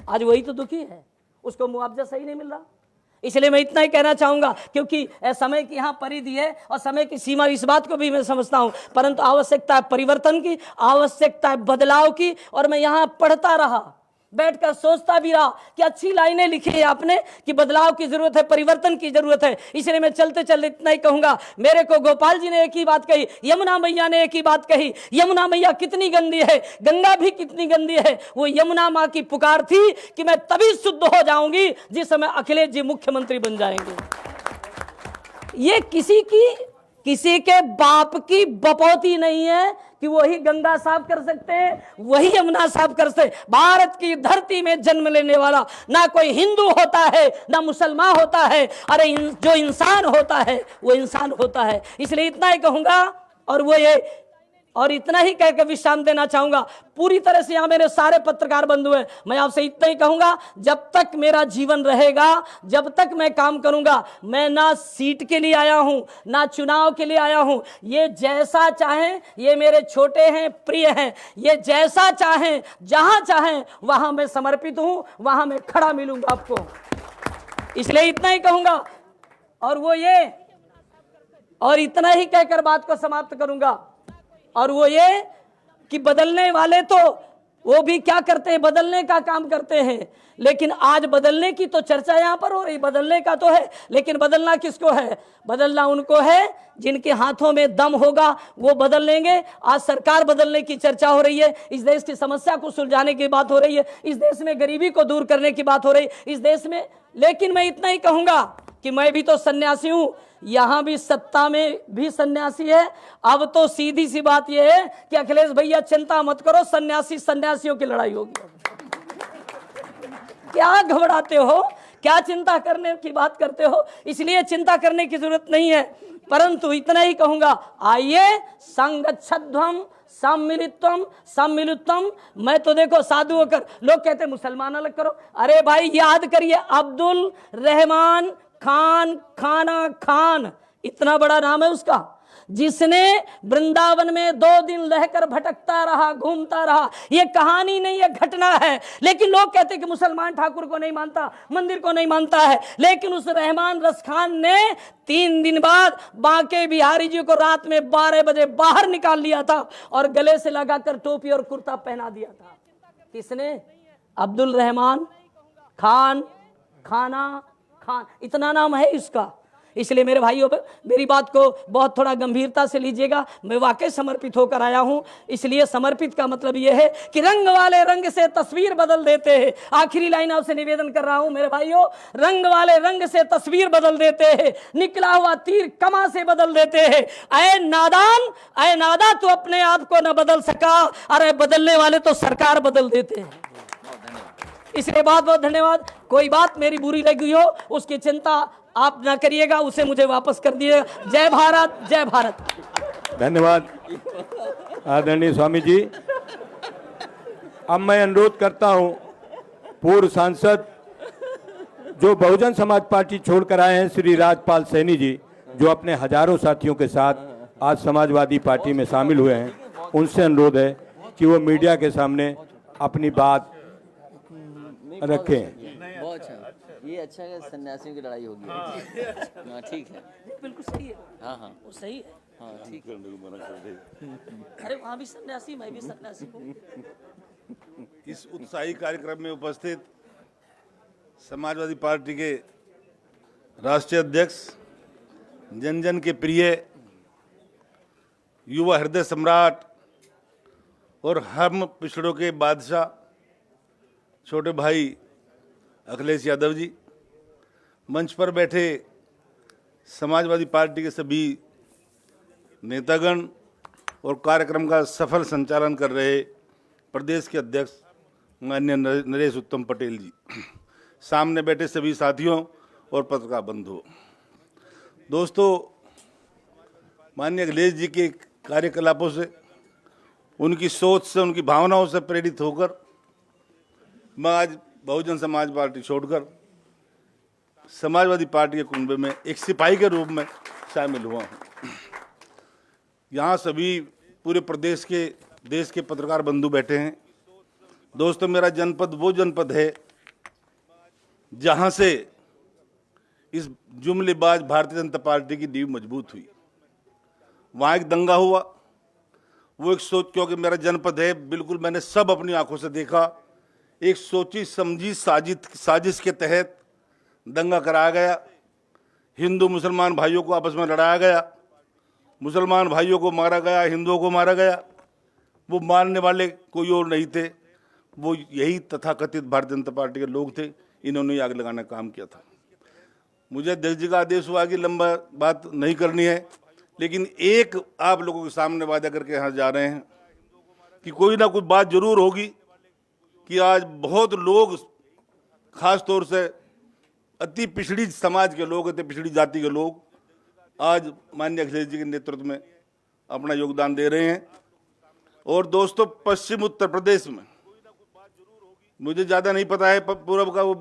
आज वही तो दुखी है, उसको मुआवजा सही नहीं मिल रहा। इसलिए मैं इतना ही कहना चाहूंगा, क्योंकि समय की यहां परिधि है और समय की सीमा, इस बात को भी मैं समझता हूं, परंतु आवश्यकता है परिवर्तन की, आवश्यकता है बदलाव की। और मैं यहां पढ़ता रहा, बैठकर सोचता भी रहा कि अच्छी लाइनें लिखी है आपने कि बदलाव की जरूरत है, परिवर्तन की जरूरत है। इसलिए मैं चलते चलते इतना ही कहूंगा, मेरे को गोपाल जी ने एक ही बात कही, यमुना मैया ने एक ही बात कही, यमुना मैया कितनी गंदी है, गंगा भी कितनी गंदी है। वो यमुना मां की पुकार थी कि मैं तभी शुद्ध हो जाऊंगी जिस समय अखिलेश जी मुख्यमंत्री बन जाएंगे। ये किसी के बाप की बपौती नहीं है कि वही गंगा साफ कर सकते हैं, वही यमुना साफ कर सकते। भारत की धरती में जन्म लेने वाला ना कोई हिंदू होता है, ना मुसलमान होता है। अरे जो इंसान होता है वो इंसान होता है। इसलिए इतना ही कहूंगा, और इतना ही कहकर विश्राम देना चाहूंगा। पूरी तरह से यहां मेरे सारे पत्रकार बंधु हैं, मैं आपसे इतना ही कहूंगा, जब तक मेरा जीवन रहेगा, जब तक मैं काम करूंगा, मैं ना सीट के लिए आया हूं, ना चुनाव के लिए आया हूं। ये जैसा चाहें, ये मेरे छोटे हैं, प्रिय हैं, ये जैसा चाहें, जहां चाहें वहां मैं समर्पित हूं, वहां मैं खड़ा मिलूंगा आपको। इसलिए इतना ही कहूंगा, और इतना ही कहकर बात को समाप्त करूंगा। और वो ये कि बदलने वाले तो वो भी क्या करते हैं, बदलने का काम करते हैं। लेकिन आज बदलने की तो चर्चा यहां पर हो रही, बदलने का तो है, लेकिन बदलना किसको है? बदलना उनको है जिनके हाथों में दम होगा, वो बदल लेंगे। आज सरकार बदलने की चर्चा हो रही है, इस देश की समस्या को सुलझाने की बात हो रही है, इस देश में गरीबी को दूर करने की बात हो रही है, इस देश में। लेकिन मैं इतना ही कहूंगा कि मैं भी तो सन्यासी हूं, यहां भी सत्ता में भी सन्यासी है। अब तो सीधी सी बात यह है कि अखिलेश भैया चिंता मत करो, सन्यासियों की लड़ाई होगी। क्या घबराते हो, क्या चिंता करने की बात करते हो? इसलिए चिंता करने की जरूरत नहीं है। परंतु इतना ही कहूंगा, आइए संगच्छध्वम सम्मिलित्वम। मैं तो देखो साधु होकर, लोग कहते मुसलमान अलग करो, अरे भाई याद करिए, अब्दुल रहमान खान, इतना बड़ा नाम है उसका, जिसने वृंदावन में 2 दिन रहकर भटकता रहा, घूमता रहा। ये कहानी नहीं है, घटना है। लेकिन लोग कहते कि मुसलमान ठाकुर को नहीं मानता, मंदिर को नहीं मानता है। लेकिन उस रहमान रस खान ने 3 दिन बाद बांके बिहारी जी को रात में 12 बजे बाहर निकाल लिया था और गले से लगाकर टोपी और कुर्ता पहना दिया था। किसने? अब्दुल रहमान खान, इतना नाम है इसका। इसलिए मेरे भाइयों, मेरी बात को बहुत थोड़ा गंभीरता से लीजिएगा। मैं वाकई समर्पित होकर आया हूं। इसलिए समर्पित का मतलब यह है कि रंग वाले रंग से तस्वीर बदल देते हैं। आखिरी लाइन आपसे निवेदन कर रहा हूं मेरे भाइयों, रंग वाले रंग से तस्वीर बदल देते हैं, निकला हुआ तीर कमा से बदल देते हैं। ऐ नादा तू अपने आप को न बदल सका, अरे बदलने वाले तो सरकार बदल देते हैं। इसलिए बहुत बहुत धन्यवाद। कोई बात मेरी बुरी लगी हो उसकी चिंता आप ना करिएगा, उसे मुझे वापस कर दिएगा। जय भारत, जय भारत। धन्यवाद आदरणीय स्वामी जी। अब मैं अनुरोध करता हूं पूर्व सांसद जो बहुजन समाज पार्टी छोड़कर आए हैं, श्री राजपाल सैनी जी, जो अपने हजारों साथियों के साथ आज समाजवादी पार्टी में शामिल हुए हैं, उनसे अनुरोध है कि वो मीडिया के सामने अपनी बात रखें। बहुत अच्छा, ये अच्छा है, सन्यासियों की लड़ाई होगी। हाँ ठीक है, बिल्कुल सही है। हाँ वो सही है। हाँ ठीक है। अरे वहां भी सन्यासी, मैं भी सन्यासी हूँ। इस उत्साही कार्यक्रम में उपस्थित समाजवादी पार्टी के राष्ट्रीय अध्यक्ष, जन जन के प्रिय, युवा हृदय सम्राट और हम पिछड़ों के बादशाह छोटे भाई अखिलेश यादव जी, मंच पर बैठे समाजवादी पार्टी के सभी नेतागण और कार्यक्रम का सफल संचालन कर रहे प्रदेश के अध्यक्ष माननीय नरेश उत्तम पटेल जी, सामने बैठे सभी साथियों और पत्रकार बंधुओं, दोस्तों, माननीय अखिलेश जी के कार्यकलापों से, उनकी सोच से, उनकी भावनाओं से प्रेरित होकर मैं आज बहुजन समाज पार्टी छोड़कर समाजवादी पार्टी के कुनबे में एक सिपाही के रूप में शामिल हुआ हूँ। यहाँ सभी पूरे प्रदेश के, देश के पत्रकार बंधु बैठे हैं। दोस्तों, मेरा जनपद वो जनपद है जहाँ से इस जुमलेबाज भारतीय जनता पार्टी की नींव मजबूत हुई। वहाँ एक दंगा हुआ, वो एक सोच, क्योंकि मेरा जनपद है, बिल्कुल मैंने सब अपनी आंखों से देखा। एक सोची समझी साजिश के तहत दंगा कराया गया। हिंदू मुसलमान भाइयों को आपस में लड़ाया गया, मुसलमान भाइयों को मारा गया, हिंदुओं को मारा गया। वो मारने वाले कोई और नहीं थे, वो यही तथाकथित भारतीय जनता पार्टी के लोग थे। इन्होंने आग लगाने का काम किया था। मुझे अध्यक्ष जी का आदेश हुआ कि लंबा बात नहीं करनी है, लेकिन एक आप लोगों के सामने वादा करके यहाँ जा रहे हैं कि कोई ना कोई बात जरूर होगी कि आज बहुत लोग, खास तौर से अति पिछड़ी समाज के लोग, अति पिछड़ी जाति के लोग आज माननीय अखिलेश जी के नेतृत्व में अपना योगदान दे रहे हैं। और दोस्तों, पश्चिम उत्तर प्रदेश में, मुझे ज़्यादा नहीं पता है, पूर्व का वो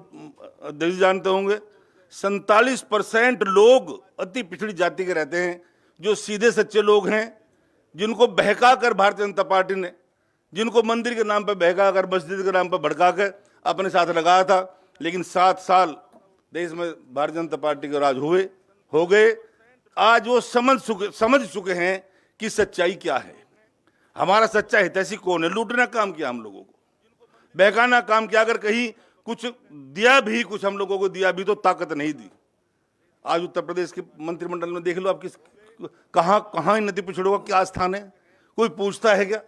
अध्यक्ष जानते होंगे, 47% लोग अति पिछड़ी जाति के रहते हैं, जो सीधे सच्चे लोग हैं, जिनको बहका कर भारतीय जनता पार्टी ने, जिनको मंदिर के नाम पर बहका कर, मस्जिद के नाम पर भड़का कर अपने साथ लगाया था। लेकिन 7 साल देश में भारतीय जनता पार्टी के राज हो गए। आज वो समझ चुके हैं कि सच्चाई क्या है। हमारा सच्चा हितैषी कौन है? लूटने का काम किया हम लोगों को, बहकाना काम किया। अगर कहीं कुछ दिया भी, कुछ हम लोगों को दिया भी, तो ताकत नहीं दी। आज उत्तर प्रदेश के मंत्रिमंडल में देख लो आप, कहाँ इन अति पिछड़ों का क्या स्थान है? कोई पूछता है क्या?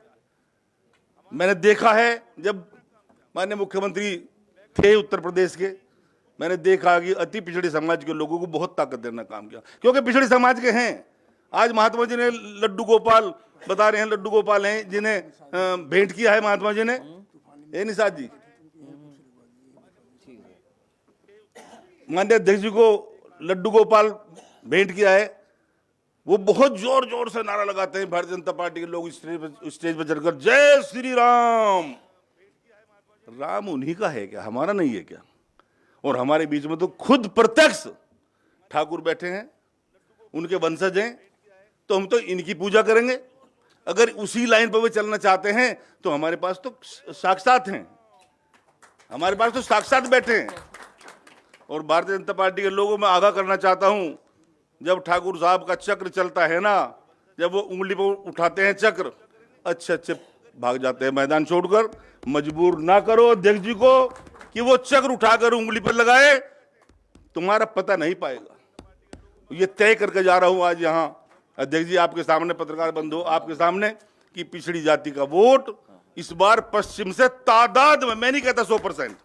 मैंने देखा है, जब माननीय मुख्यमंत्री थे उत्तर प्रदेश के, मैंने देखा कि अति पिछड़े समाज के लोगों को बहुत ताकत देने का काम किया, क्योंकि पिछड़े समाज के हैं। आज महात्मा जी ने लड्डू गोपाल बता रहे हैं, लड्डू गोपाल हैं जिन्हें भेंट किया है महात्मा जी ने, ए निषाद जी, माननीय अध्यक्ष जी को लड्डू गोपाल भेंट किया है। वो बहुत जोर जोर से नारा लगाते हैं भारतीय जनता पार्टी के लोग, स्टेज पर चढ़कर जय श्री राम। राम उन्हीं का है क्या, हमारा नहीं है क्या? और हमारे बीच में तो खुद प्रत्यक्ष ठाकुर बैठे हैं, उनके वंशज हैं, तो हम तो इनकी पूजा करेंगे। अगर उसी लाइन पर वे चलना चाहते हैं तो हमारे पास तो साक्षात हैं, हमारे पास तो साक्षात बैठे हैं। और भारतीय जनता पार्टी के लोगों में आगाह करना चाहता हूं, जब ठाकुर साहब का चक्र चलता है ना, जब वो उंगली पर उठाते हैं चक्र, अच्छे भाग जाते हैं मैदान छोड़कर। मजबूर ना करो अध्यक्ष जी को कि वो चक्र उठाकर उंगली पर लगाए, तुम्हारा पता नहीं पाएगा। ये तय करके जा रहा हूं आज यहाँ अध्यक्ष जी आपके सामने, पत्रकार बंधु आपके सामने, कि पिछड़ी जाति का वोट इस बार पश्चिम से तादाद में, मैं नहीं कहता 100%,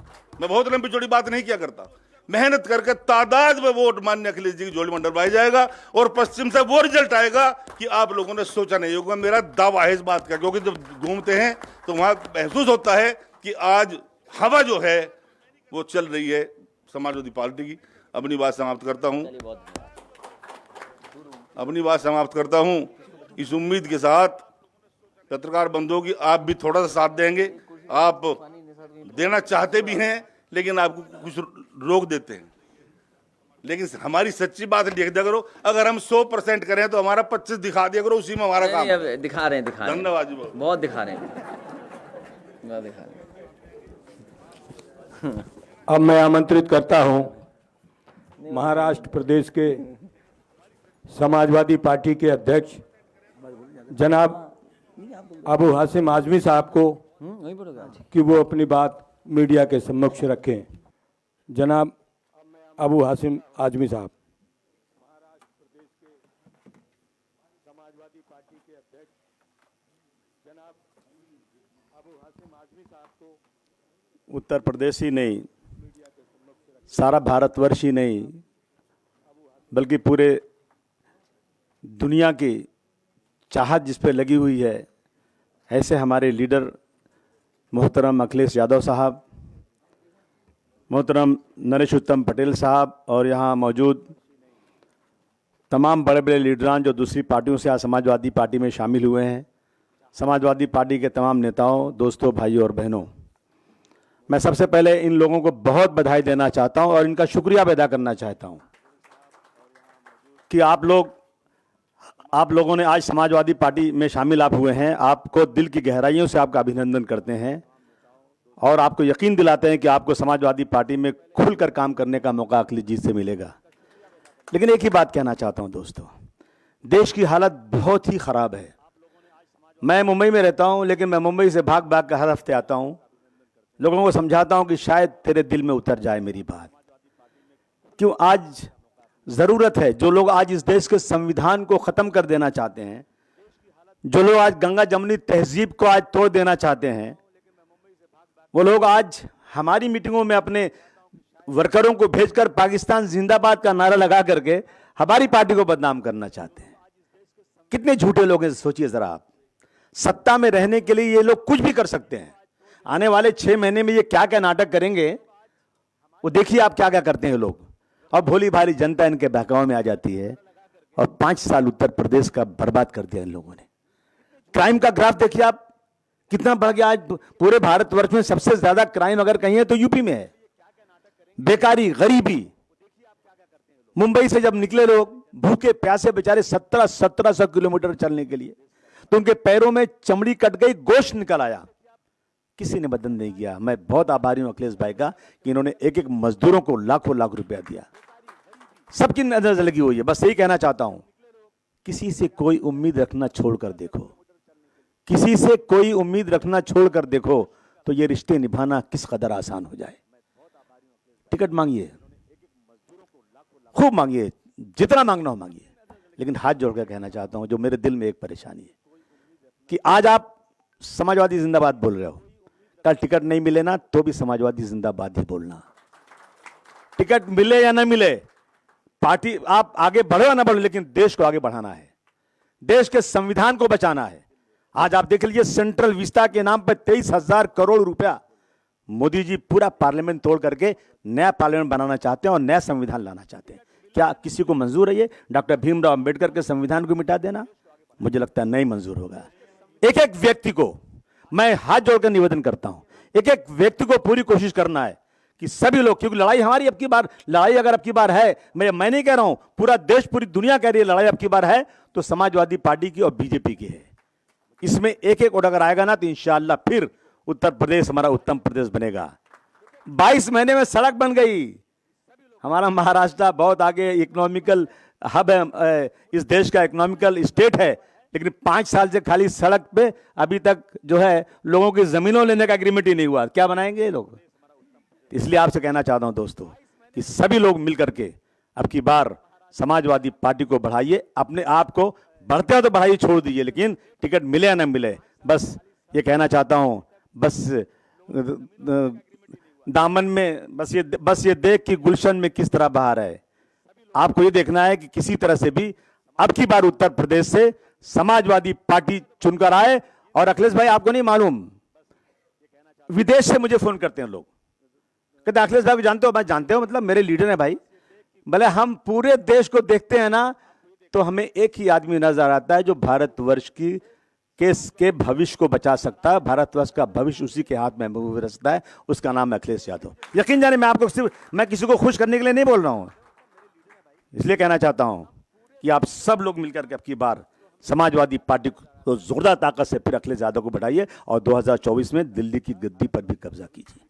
मैं बहुत लंबी चौड़ी बात नहीं किया करता, मेहनत करके तादाद में वोट माननीय अखिलेश जी की झोली में डलवाया जाएगा। और पश्चिम से वो रिजल्ट आएगा कि आप लोगों ने सोचा नहीं होगा। मेरा दावा है इस बात का, क्योंकि जब घूमते हैं तो वहां महसूस होता है कि आज हवा जो है वो चल रही है समाजवादी पार्टी की। अपनी बात समाप्त करता हूं इस उम्मीद के साथ, पत्रकार बंधुओं की, आप भी थोड़ा सा साथ देंगे। आप देना चाहते भी हैं, लेकिन आपको कुछ रोक देते हैं। लेकिन हमारी सच्ची बात देख दिया करो। अगर हम 100% करें तो हमारा 25 दिखा दिया करो, उसी में हमारा काम है। दिखा रहे हैं। धन्यवाद जी, बहुत दिखा रहे हैं। अब मैं आमंत्रित करता हूं महाराष्ट्र प्रदेश के समाजवादी पार्टी के अध्यक्ष जनाब अबू हासिम आजमी साहब को कि वो अपनी बात मीडिया के समक्ष रखें। जनाब अबू हासिम आजमी साहब। महाराष्ट्र प्रदेश के समाजवादी पार्टी के अध्यक्ष जनाब अबू हासिम आजमी साहब को उत्तर प्रदेश ही नहीं, सारा भारतवर्ष ही नहीं, बल्कि पूरे दुनिया की चाहत जिस पे लगी हुई है, ऐसे हमारे लीडर मोहतरम अखिलेश यादव साहब, मोहतरम नरेश उत्तम पटेल साहब और यहाँ मौजूद तमाम बड़े बड़े लीडरान जो दूसरी पार्टियों से आज समाजवादी पार्टी में शामिल हुए हैं, समाजवादी पार्टी के तमाम नेताओं, दोस्तों, भाइयों और बहनों, मैं सबसे पहले इन लोगों को बहुत बधाई देना चाहता हूं और इनका शुक्रिया अदा करना चाहता हूं कि आप लोगों ने आज समाजवादी पार्टी में शामिल आप हुए हैं। आपको दिल की गहराइयों से आपका अभिनंदन करते हैं और आपको यकीन दिलाते हैं कि आपको समाजवादी पार्टी में खुलकर काम करने का मौका अखिलेश जी से मिलेगा। लेकिन एक ही बात कहना चाहता हूं दोस्तों, देश की हालत बहुत ही खराब है। मैं मुंबई में रहता हूं, लेकिन मैं मुंबई से भाग भाग कर हर हफ्ते आता हूं, लोगों को समझाता हूं कि शायद तेरे दिल में उतर जाए मेरी बात। क्यों आज जरूरत है, जो लोग आज इस देश के संविधान को खत्म कर देना चाहते हैं, जो लोग आज गंगा जमुनी तहजीब को आज तोड़ देना चाहते हैं, वो लोग आज हमारी मीटिंगों में अपने वर्करों को भेजकर पाकिस्तान जिंदाबाद का नारा लगा करके हमारी पार्टी को बदनाम करना चाहते हैं। कितने झूठे लोग हैं, सोचिए जरा आप। सत्ता में रहने के लिए ये लोग कुछ भी कर सकते हैं। आने वाले 6 महीने में ये क्या क्या नाटक करेंगे, वो देखिए आप क्या क्या करते हैं लोग। और भोली भाली जनता इनके बहकावे में आ जाती है और 5 साल उत्तर प्रदेश का बर्बाद कर दिया इन लोगों ने। क्राइम का ग्राफ देखिए आप, कितना बढ़ गया। आज पूरे भारतवर्ष में सबसे ज्यादा क्राइम अगर कहीं है तो यूपी में है। बेकारी, गरीबी, मुंबई से जब निकले लोग भूखे प्यासे बेचारे 1700 किलोमीटर चलने के लिए, तो उनके पैरों में चमड़ी कट गई, गोश्त निकल आया, किसी ने मदद नहीं किया। मैं बहुत आभारी हूं अखिलेश भाई का कि इन्होंने एक एक मजदूरों को लाखों लाख रुपया दिया। सबकी नजर लगी हुई है। बस यही कहना चाहता हूं, किसी से कोई उम्मीद रखना छोड़कर देखो, किसी से कोई उम्मीद रखना छोड़कर देखो, तो ये रिश्ते निभाना किस कदर आसान हो जाए। टिकट मांगिए, खूब मांगिए, जितना मांगना हो मांगिए, लेकिन हाथ जोड़कर कहना चाहता हूं, जो मेरे दिल में एक परेशानी है कि आज आप समाजवादी जिंदाबाद बोल रहे हो, कल टिकट नहीं मिले ना तो भी समाजवादी जिंदाबाद ही बोलना। टिकट मिले या ना मिले, पार्टी आप आगे बढ़ो या ना बढ़ो, लेकिन देश को आगे बढ़ाना है, देश के संविधान को बचाना है। आज आप देख लीजिए, सेंट्रल विस्टा के नाम पर 23,000 करोड़ रुपया मोदी जी पूरा पार्लियामेंट तोड़ करके नया पार्लियामेंट बनाना चाहते हैं और नया संविधान लाना चाहते हैं। क्या किसी को मंजूर है ये डॉक्टर भीमराव अंबेडकर के संविधान को मिटा देना? मुझे लगता है नहीं मंजूर होगा। एक एक व्यक्ति को मैं हाथ जोड़कर निवेदन करता हूं, एक एक व्यक्ति को पूरी कोशिश करना है कि सभी लोग, क्योंकि लड़ाई हमारी अब की बार, लड़ाई अगर अब की बार है, मैं नहीं कह रहा हूं, पूरा देश पूरी दुनिया कह रही है लड़ाई अब की बार है, तो समाजवादी पार्टी की और बीजेपी की है। इसमें एक एक वोट अगर आएगा ना तो इंशाअल्लाह फिर उत्तर प्रदेश हमारा उत्तम प्रदेश बनेगा। 22 महीने में सड़क बन गई। हमारा महाराष्ट्र बहुत आगे इकोनॉमिकल हब है, इस देश का इकोनॉमिकल स्टेट है, लेकिन 5 साल से खाली सड़क पे अभी तक जो है लोगों की जमीनों लेने का एग्रीमेंट ही नहीं हुआ। क्या बनाएंगे ये लोग? इसलिए आपसे कहना चाहता हूं दोस्तों कि सभी लोग मिलकर के अब की बार समाजवादी पार्टी को बढ़ाइए। अपने आप को बढ़ते हो तो बढ़ाइए, छोड़ दीजिए, लेकिन टिकट मिले या ना मिले, बस ये कहना चाहता हूं। बस दामन में बस ये देख कि गुलशन में किस तरह बहार है। आपको ये देखना है कि किसी तरह से भी अब की बार उत्तर प्रदेश से समाजवादी पार्टी चुनकर आए। और अखिलेश भाई, आपको नहीं मालूम, विदेश से मुझे फोन करते हैं लोग, कहते अखिलेश भाई को जानते हो? मैं जानते हो, मतलब मेरे लीडर हैं भाई। भले हम पूरे देश को देखते हैं ना, तो हमें एक ही आदमी नजर आता है जो भारतवर्ष की के भविष्य को बचा सकता है। भारतवर्ष का भविष्य उसी के हाथ में रचता है, उसका नाम है अखिलेश यादव। यकीन जाने मैं किसी को खुश करने के लिए नहीं बोल रहा हूं, इसलिए कहना चाहता हूं कि आप सब लोग मिलकर के अब की बार समाजवादी पार्टी को जोरदार ताकत से फिर अखिलेश यादव को बढ़ाइए और 2024 में दिल्ली की गद्दी पर भी कब्जा कीजिए।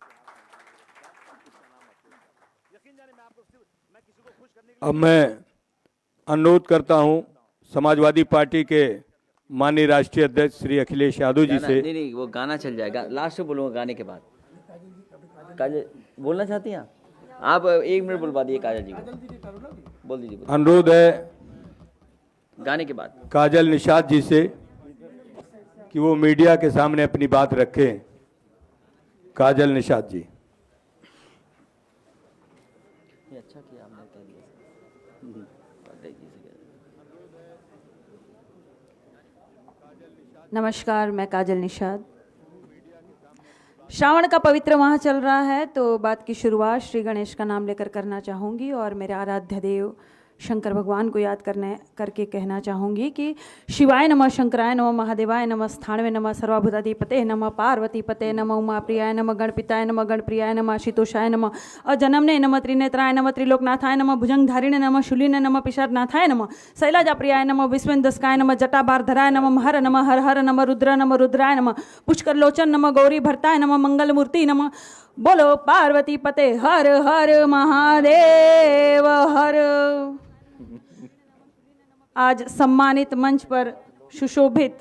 अब मैं अनुरोध करता हूं समाजवादी पार्टी के माननीय राष्ट्रीय अध्यक्ष श्री अखिलेश यादव जी से। नहीं, वो गाना चल जाएगा, लास्ट में बोलूँगा गाने के बाद। काजल बोलना चाहती हैं आप? 1 मिनट बुलवा दिए काजल जी को, बोल दीजिए। अनुरोध है गाने के बाद काजल निषाद जी से कि वो मीडिया के सामने अपनी बात रखें। काजल निषाद जी। ये अच्छा किया आपने कह दिया। नमस्कार, मैं काजल निषाद। श्रावण का पवित्र माह चल रहा है तो बात की शुरुआत श्री गणेश का नाम लेकर करना चाहूँगी और मेरे आराध्य देव शंकर भगवान को याद करके कहना चाहूँगी कि शिवाय नमः, शंकराय नमः, महादेवाय नमः, स्थानवे नमः, सर्वभूताधिपते नमः, पार्वती पते नमः, उमा प्रियाय नमः, गणपिताय नमः, गणप्रियाय नमः, आशुतोषाय नमः, अजनमने नमः, त्रिनेत्राय नमः, त्रिलोकनाथाय नमः, भुजंगधारिणे नमः, शूलिने नमः, पिशाचनाथाय नमः, शैलजाप्रियाय नमः, विश्वेन्दस्काय नमः, जटाबारधराय नमः, महर नमः, हर हर नमः, नमः रुद्राय नमः, पुष्करलोचन नमः, गौरी भरताय नमः, मंगलमूर्ति नमः। बोलो पार्वती पते हर हर महादेव हर। आज सम्मानित मंच पर सुशोभित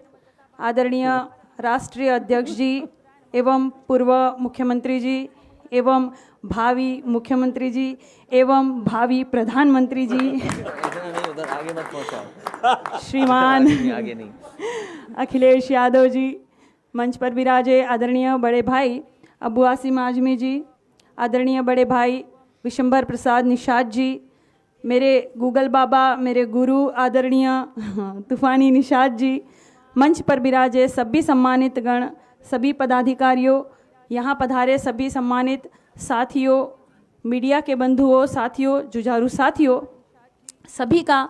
आदरणीय राष्ट्रीय अध्यक्ष जी एवं पूर्व मुख्यमंत्री जी एवं भावी मुख्यमंत्री जी एवं भावी प्रधानमंत्री जी नहीं, उधर आगे मत पहुंचाओ। श्रीमान आगे नहीं। अखिलेश यादव जी, मंच पर विराजे आदरणीय बड़े भाई अबू आसिम आजमी जी, आदरणीय बड़े भाई विशंबर प्रसाद निषाद जी, मेरे गूगल बाबा, मेरे गुरु आदरणीय तूफानी निषाद जी, मंच पर विराजे सभी सम्मानित गण, सभी पदाधिकारियों, यहाँ पधारे सभी सम्मानित साथियों, मीडिया के बंधुओं, साथियों, जुझारू साथियों, सभी का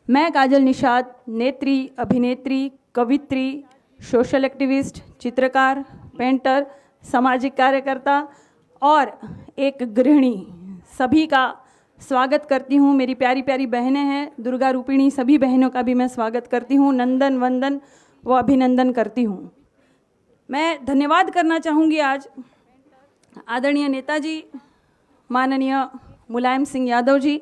मैं काजल निषाद, नेत्री, अभिनेत्री, कवित्री, सोशल एक्टिविस्ट, चित्रकार, पेंटर, सामाजिक कार्यकर्ता और एक गृहिणी, सभी का स्वागत करती हूँ। मेरी प्यारी प्यारी बहनें हैं, दुर्गा रूपिणी, सभी बहनों का भी मैं स्वागत करती हूँ, नंदन वंदन व अभिनंदन करती हूँ। मैं धन्यवाद करना चाहूँगी आज आदरणीय नेताजी माननीय मुलायम सिंह यादव जी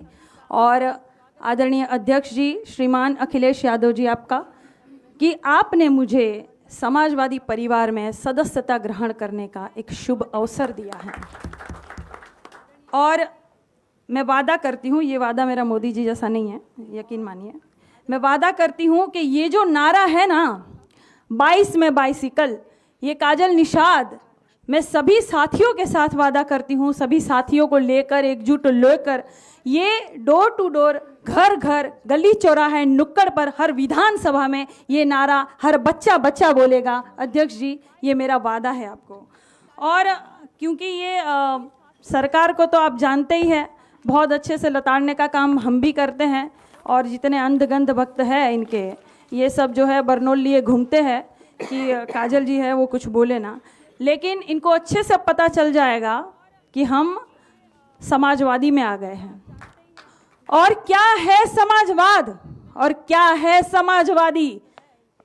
और आदरणीय अध्यक्ष जी श्रीमान अखिलेश यादव जी आपका, कि आपने मुझे समाजवादी परिवार में सदस्यता ग्रहण करने का एक शुभ अवसर दिया है। और मैं वादा करती हूँ, ये वादा मेरा मोदी जी जैसा नहीं है, यकीन मानिए, मैं वादा करती हूँ कि ये जो नारा है ना 22 में बाइसिकल, ये काजल निषाद, मैं सभी साथियों के साथ वादा करती हूँ, सभी साथियों को लेकर एकजुट लेकर ये डोर टू डोर, घर घर, गली चौराहे, नुक्कड़ पर, हर विधानसभा में ये नारा हर बच्चा बच्चा बोलेगा। अध्यक्ष जी, ये मेरा वादा है आपको। और क्योंकि ये सरकार को तो आप जानते ही हैं, बहुत अच्छे से लताड़ने का काम हम भी करते हैं और जितने अंधगंध भक्त हैं इनके, ये सब जो है बरनोल लिए घूमते हैं कि काजल जी है वो कुछ बोले ना, लेकिन इनको अच्छे से पता चल जाएगा कि हम समाजवादी में आ गए हैं। और क्या है समाजवाद और क्या है समाजवादी?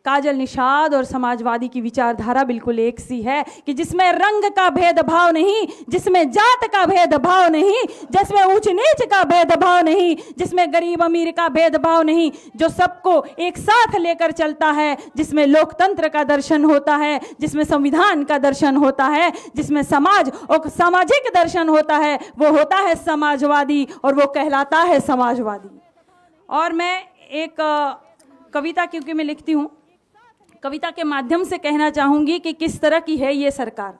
काजल निषाद और समाजवादी की विचारधारा बिल्कुल एक सी है कि जिसमें रंग का भेदभाव नहीं, जिसमें जात का भेदभाव नहीं, जिसमें ऊंच नीच का भेदभाव नहीं, जिसमें गरीब अमीर का भेदभाव नहीं, जो सबको एक साथ लेकर चलता है, जिसमें लोकतंत्र का दर्शन होता है, जिसमें संविधान का दर्शन होता है, जिसमें समाज और सामाजिक दर्शन होता है, वो होता है समाजवादी और वो कहलाता है समाजवादी। और मैं एक कविता, क्योंकि मैं लिखती हूँ, कविता के माध्यम से कहना चाहूँगी कि किस तरह की है ये सरकार।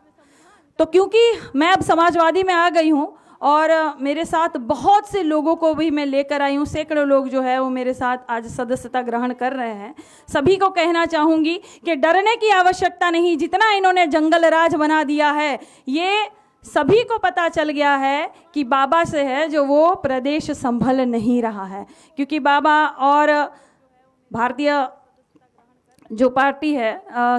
तो क्योंकि मैं अब समाजवादी में आ गई हूँ और मेरे साथ बहुत से लोगों को भी मैं लेकर आई हूँ, सैकड़ों लोग जो है वो मेरे साथ आज सदस्यता ग्रहण कर रहे हैं, सभी को कहना चाहूँगी कि डरने की आवश्यकता नहीं। जितना इन्होंने जंगल राज बना दिया है, ये सभी को पता चल गया है कि बाबा से है जो वो प्रदेश संभल नहीं रहा है, क्योंकि बाबा और भारतीय जो पार्टी है,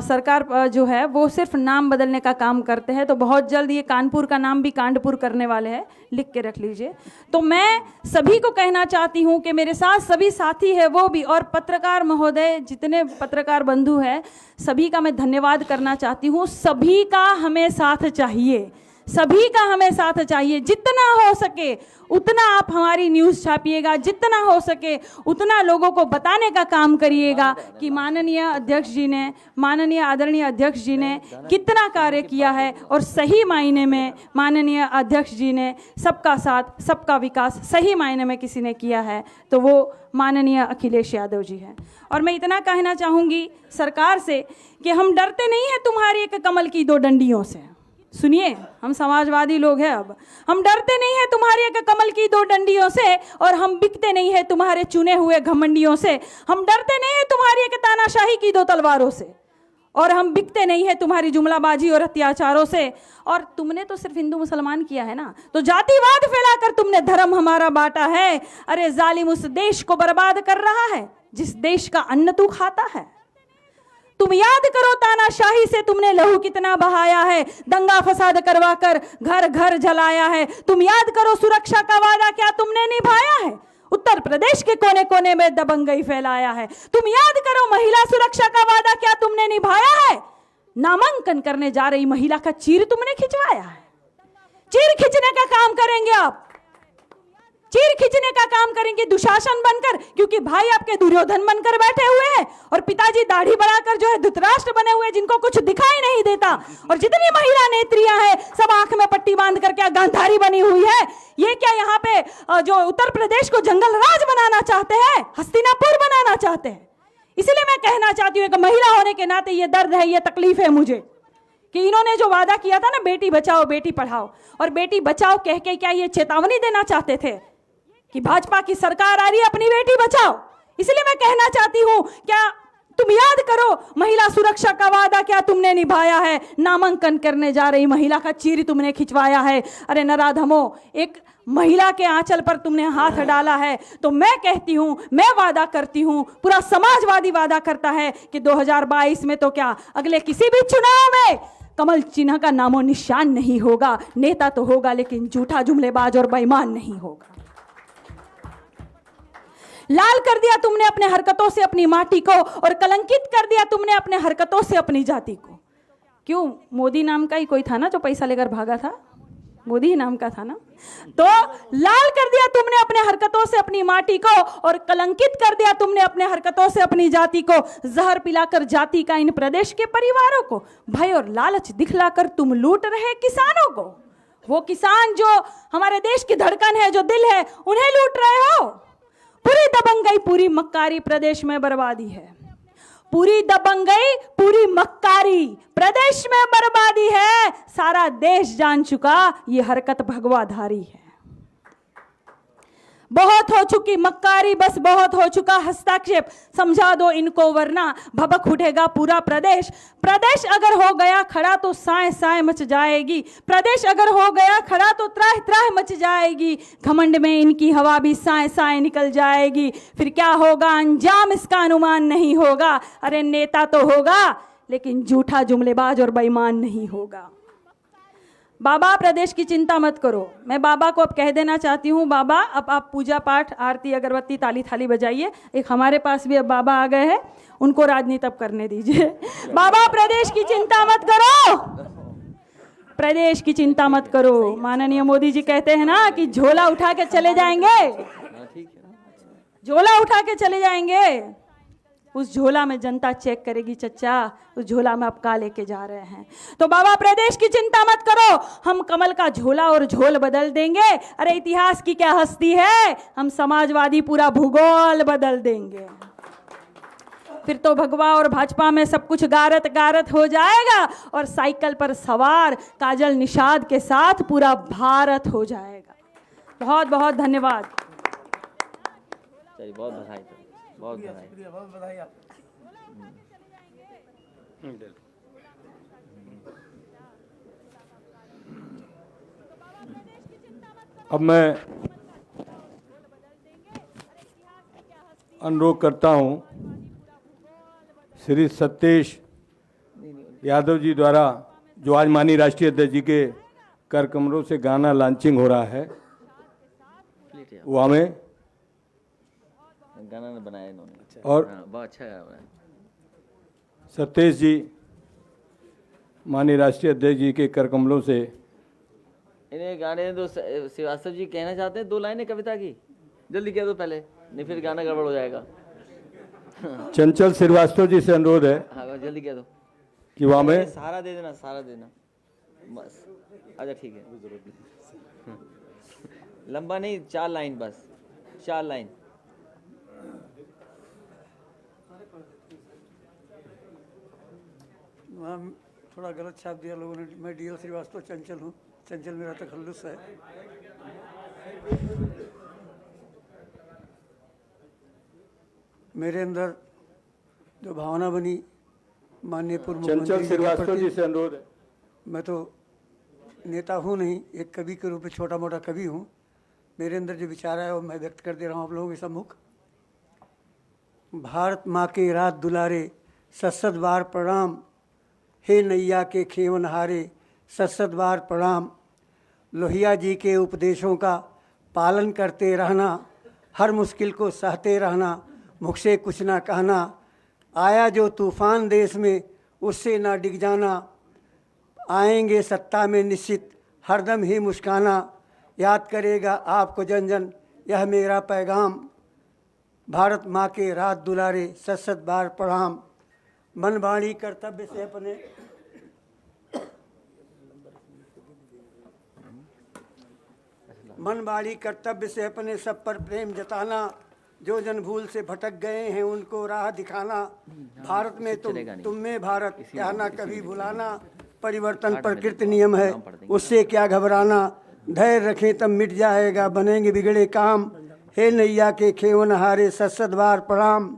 सरकार जो है, वो सिर्फ नाम बदलने का काम करते हैं। तो बहुत जल्द ये कानपुर का नाम भी कांडपुर करने वाले हैं, लिख के रख लीजिए। तो मैं सभी को कहना चाहती हूँ कि मेरे साथ सभी साथी है वो भी, और पत्रकार महोदय, जितने पत्रकार बंधु हैं, सभी का मैं धन्यवाद करना चाहती हूँ। सभी का हमें साथ चाहिए, सभी का हमें साथ चाहिए। जितना हो सके उतना आप हमारी न्यूज़ छापिएगा, जितना हो सके उतना लोगों को बताने का काम करिएगा कि माननीय अध्यक्ष जी ने, माननीय आदरणीय अध्यक्ष जी ने कितना कार्य किया है, और सही मायने में माननीय अध्यक्ष जी ने सबका साथ सबका विकास सही मायने में किसी ने किया है तो वो माननीय अखिलेश यादव जी हैं। और मैं इतना कहना चाहूँगी सरकार से कि हम डरते नहीं हैं तुम्हारी एक कमल की दो डंडियों से। सुनिए, हम समाजवादी लोग हैं, अब हम डरते नहीं हैं तुम्हारे एक कमल की दो डंडियों से, और हम बिकते नहीं हैं तुम्हारे चुने हुए घमंडियों से। हम डरते नहीं हैं तुम्हारी एक तानाशाही की दो तलवारों से, और हम बिकते नहीं है तुम्हारी जुमलाबाजी और अत्याचारों से। और तुमने तो सिर्फ हिंदू मुसलमान किया है ना, तो जातिवाद फैलाकर तुमने धर्म हमारा बांटा है। अरे जालिम उस देश को बर्बाद कर रहा है जिस देश का अन्न तू खाता है। तुम याद करो तानाशाही से तुमने लहू कितना बहाया है, दंगा फसाद करवाकर घर घर जलाया है। तुम याद करो सुरक्षा का वादा क्या तुमने निभाया है, उत्तर प्रदेश के कोने कोने में दबंगई फैलाया है। तुम याद करो महिला सुरक्षा का वादा क्या तुमने निभाया है, नामांकन करने जा रही महिला का चीर तुमने खिंचवाया है। चीर खींचने का काम करेंगे आप, चीर खींचने का काम करेंगे दुशासन बनकर, क्योंकि भाई आपके दुर्योधन बनकर बैठे हुए हैं और पिताजी दाढ़ी बढ़ाकर जो है धृतराष्ट्र बने हुए, जिनको कुछ दिखाई नहीं देता। और जितनी महिला नेत्रियां हैं सब आंख में पट्टी बांध कर क्या गांधारी बनी हुई है। ये क्या यहाँ पे जो उत्तर प्रदेश को जंगल राज बनाना चाहते हैं, हस्तिनापुर बनाना चाहते हैं। इसलिए मैं कहना चाहती हूँ कि महिला होने के नाते ये दर्द है, ये तकलीफ है मुझे कि इन्होंने जो वादा किया था ना, बेटी बचाओ बेटी पढ़ाओ, और बेटी बचाओ कह के क्या ये चेतावनी देना चाहते थे कि भाजपा की सरकार आ रही है, अपनी बेटी बचाओ। इसलिए मैं कहना चाहती हूं, क्या तुम याद करो महिला सुरक्षा का वादा क्या तुमने निभाया है, नामांकन करने जा रही महिला का चीर तुमने खिंचवाया है। अरे नराधमो, एक महिला के आंचल पर तुमने हाथ डाला है। तो मैं कहती हूं, मैं वादा करती हूं, पूरा समाजवादी वादा करता है कि 2022 में तो क्या अगले किसी भी चुनाव में कमल चिन्ह का नामो निशान नहीं होगा। नेता तो होगा लेकिन झूठा जुमलेबाज और बेईमान नहीं होगा। लाल कर दिया तुमने अपने हरकतों से अपनी माटी को, और कलंकित कर दिया तुमने अपने हरकतों से अपनी जाति को। क्यों? मोदी नाम का ही कोई था ना जो पैसा लेकर भागा था, मोदी ही नाम का था ना। तो लाल कर दिया तुमने अपने हरकतों से अपनी माटी को, और कलंकित कर दिया तुमने अपने हरकतों से अपनी जाति को। जहर पिलाकर जाति का इन प्रदेश के परिवारों को भय और लालच दिखलाकर तुम लूट रहे किसानों को। वो किसान जो हमारे देश की धड़कन है, जो दिल है, उन्हें लूट रहे हो। पूरी दबंगई, पूरी मक्कारी प्रदेश में बर्बादी है। पूरी दबंगई, पूरी मक्कारी प्रदेश में बर्बादी है। सारा देश जान चुका ये हरकत भगवाधारी है। बहुत हो चुकी मक्कारी, बस बहुत हो चुका हस्तक्षेप। समझा दो इनको वरना भभक उठेगा पूरा प्रदेश। प्रदेश अगर हो गया खड़ा तो साए साए मच जाएगी। प्रदेश अगर हो गया खड़ा तो त्राह त्राह मच जाएगी। घमंड में इनकी हवा भी साए साए निकल जाएगी। फिर क्या होगा अंजाम इसका अनुमान नहीं होगा। अरे नेता तो होगा लेकिन झूठा जुमलेबाज और बेईमान नहीं होगा। बाबा प्रदेश की चिंता मत करो। मैं बाबा को अब कह देना चाहती हूँ, बाबा अब आप पूजा पाठ आरती अगरबत्ती ताली थाली बजाइए। एक हमारे पास भी अब बाबा आ गए हैं, उनको राजनीति अब करने दीजिए। बाबा प्रदेश की चिंता मत करो, प्रदेश की चिंता मत करो। माननीय मोदी जी कहते हैं ना कि झोला उठा के चले जाएंगे, झोला उठा के चले जाएंगे। उस झोला में जनता चेक करेगी चच्चा, उस झोला में आप का लेके जा रहे हैं। तो बाबा प्रदेश की चिंता मत करो, हम कमल का झोला और झोल बदल देंगे। अरे इतिहास की क्या हस्ती है, हम समाजवादी पूरा भूगोल बदल देंगे। फिर तो भगवा और भाजपा में सब कुछ गारत गारत हो जाएगा, और साइकिल पर सवार काजल निषाद के साथ पूरा भारत हो जाएगा। बहुत बहुत धन्यवाद। चलिए, बहुत बधाई, बहुत बधाई। अब मैं अनुरोध करता हूं श्री सतीश यादव जी द्वारा, जो आज माननीय राष्ट्रीय अध्यक्ष जी के कर कमरों से गाना लॉन्चिंग हो रहा है, वो हमें गाना बनाया इन्होंने और बहुत अच्छा गाना। सतीश जी माननीय राष्ट्रीय अध्यक्ष जी के कर कमलों से इन्हें गाने दो। श्रीवास्तव जी कहना चाहते हैं 2 लाइनें कविता की, जल्दी कह दो पहले, नहीं फिर गाना गड़बड़ हो जाएगा। चंचल श्रीवास्तव जी से अनुरोध है, हाँ जल्दी कह दो कि वह हमें सहारा दे देना, सहारा देना बस। अच्छा ठीक है, लंबा नहीं, 4 लाइन बस, 4 लाइन। वहाँ थोड़ा गलत छाप दिया लोगों ने। मैं डीएल श्रीवास्तव चंचल हूँ, चंचल मेरा तखल्लुस है। मेरे अंदर जो भावना बनी माननीय पूर्व चंचल मुख्यमंत्री जी के श्रीवास्तव प्रति। जी से अनुरोध है। मैं तो नेता हूँ नहीं, एक कवि के रूप में छोटा मोटा कवि हूँ। मेरे अंदर जो विचार है वो मैं व्यक्त कर दे रहा हूँ आप लोगों के सम्मुख। भारत माँ के रात दुलारे, सत बार प्रणाम। हे नैया के खेवनहारे, सत बार प्रणाम। लोहिया जी के उपदेशों का पालन करते रहना, हर मुश्किल को सहते रहना, मुख से कुछ ना कहना। आया जो तूफान देश में, उससे ना डिग जाना। आएंगे सत्ता में निश्चित, हरदम ही मुस्काना। याद करेगा आपको जन जन, यह मेरा पैगाम। भारत माँ के रात दुलारे, सत बार प्रणाम। मन वाणी कर्तव्य से अपने मन वाणी कर्तव्य से अपने सब पर प्रेम जताना। जो जन भूल से भटक गए हैं उनको राह दिखाना। भारत में तुम में भारत, यह ना कभी भुलाना। परिवर्तन प्रकृति नियम है, उससे क्या घबराना। धैर्य रखें तब मिट जाएगा, बनेंगे बिगड़े काम। हे नैया के खेवनहारे, सत बार प्रणाम।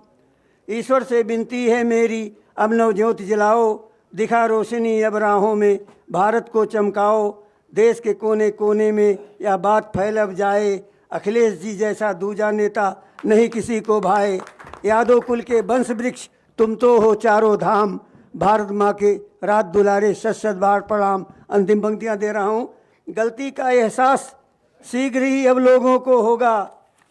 ईश्वर से विनती है मेरी, अब नव ज्योति जलाओ। दिखा रोशनी अब राहों में, भारत को चमकाओ। देश के कोने कोने में यह बात फैल अब जाए। अखिलेश जी जैसा दूजा नेता नहीं किसी को भाए। यादव कुल के वंश वृक्ष तुम तो हो चारों धाम। भारत माँ के रात दुलारे, सत बार प्रणाम। अंतिम पंक्तियाँ दे रहा हूँ। गलती का एहसास शीघ्र ही अब लोगों को होगा।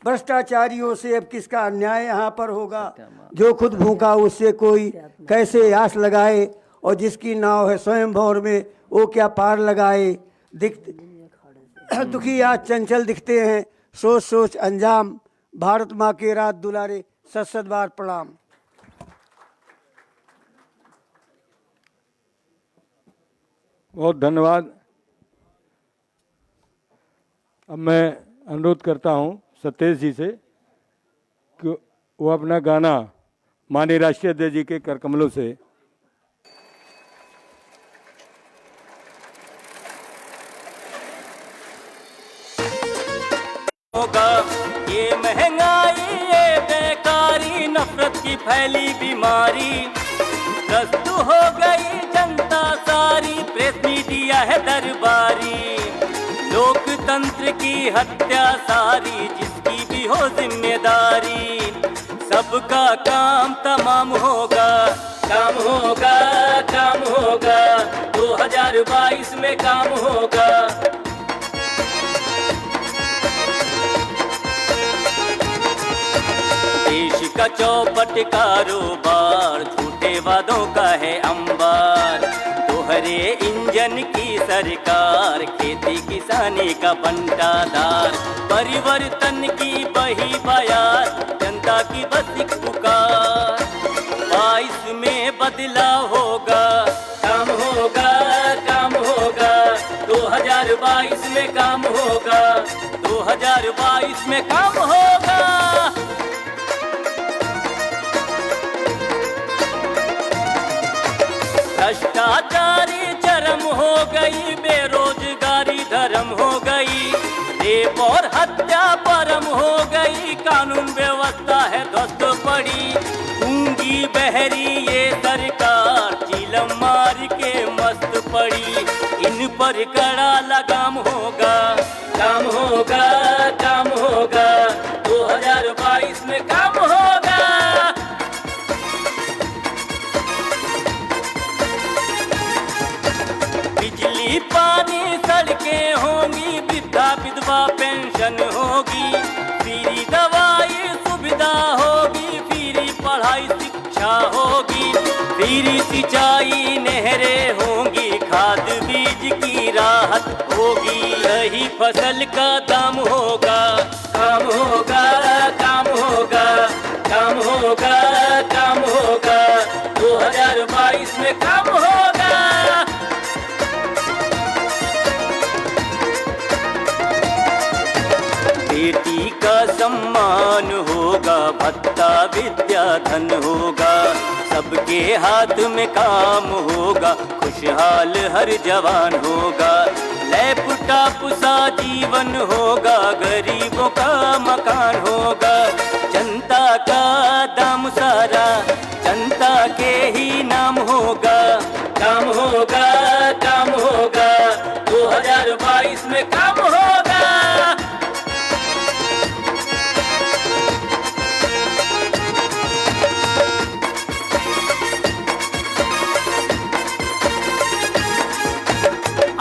भ्रष्टाचारियों से अब किसका न्याय यहाँ पर होगा। जो खुद भूखा उससे कोई कैसे आस लगाए। और जिसकी नाव है स्वयं भौर में, वो क्या पार लगाए। दुखी आज चंचल दिखते हैं, सोच सोच अंजाम। भारत माँ के रात दुलारे, सत बार प्रणाम। बहुत धन्यवाद। अब मैं अनुरोध करता हूं सतेश जी से कि वो अपना गाना माननीय राष्ट्रीय अध्यक्ष जी के कर कमलों से होगा। ये महंगाई, ये बेकारी, नफरत की फैली बीमारी, त्रस्त हो गई जनता सारी, प्रेस मीडिया है दरबारी। लोकतंत्र की हत्या सारी, जिसकी भी हो जिम्मेदारी। सबका काम तमाम होगा, काम होगा, काम होगा। 2022 में काम होगा। देश का चौपट कारोबार, झूठे वादों का है अंबार। दोहरे इंजन की सरकार, खेती किसानी का बंटादार। परिवर्तन की बही बयार, जनता की बस एक पुकार। 22 में बदलाव होगा, काम होगा, काम होगा। 2022 में काम होगा, 2022 में काम होगा। भ्रष्टाचारी चरम हो गई, बेरोजगारी धर्म हो गई। रेप और हत्या परम हो गई, कानून व्यवस्था है ध्वस्त पड़ी। गूंगी बहरी ये सरकार, चीलम मार के मस्त पड़ी। इन पर कड़ा लगाम होगा, काम होगा, काम होगा। 2022 में काम होगा। बिजली पानी सड़कें होंगी, वृद्धा विधवा पेंशन होगी। फ्री दवाई सुविधा होगी, फ्री पढ़ाई शिक्षा होगी। फ्री सिंचाई नहरें होंगी, खाद बीज की राहत होगी। यही फसल का दाम होगा, काम होगा, काम होगा, काम होगा, काम होगा। 2022 में काम होगा। बेटी का सम्मान होगा, भत्ता विद्या धन होगा। सबके हाथ में काम होगा, खुशहाल हर जवान होगा। लैपटॉप सा जीवन होगा, गरीबों का मकान होगा। जनता का दाम सारा, जनता के ही नाम होगा, काम होगा, काम होगा, 2022 में काम होगा।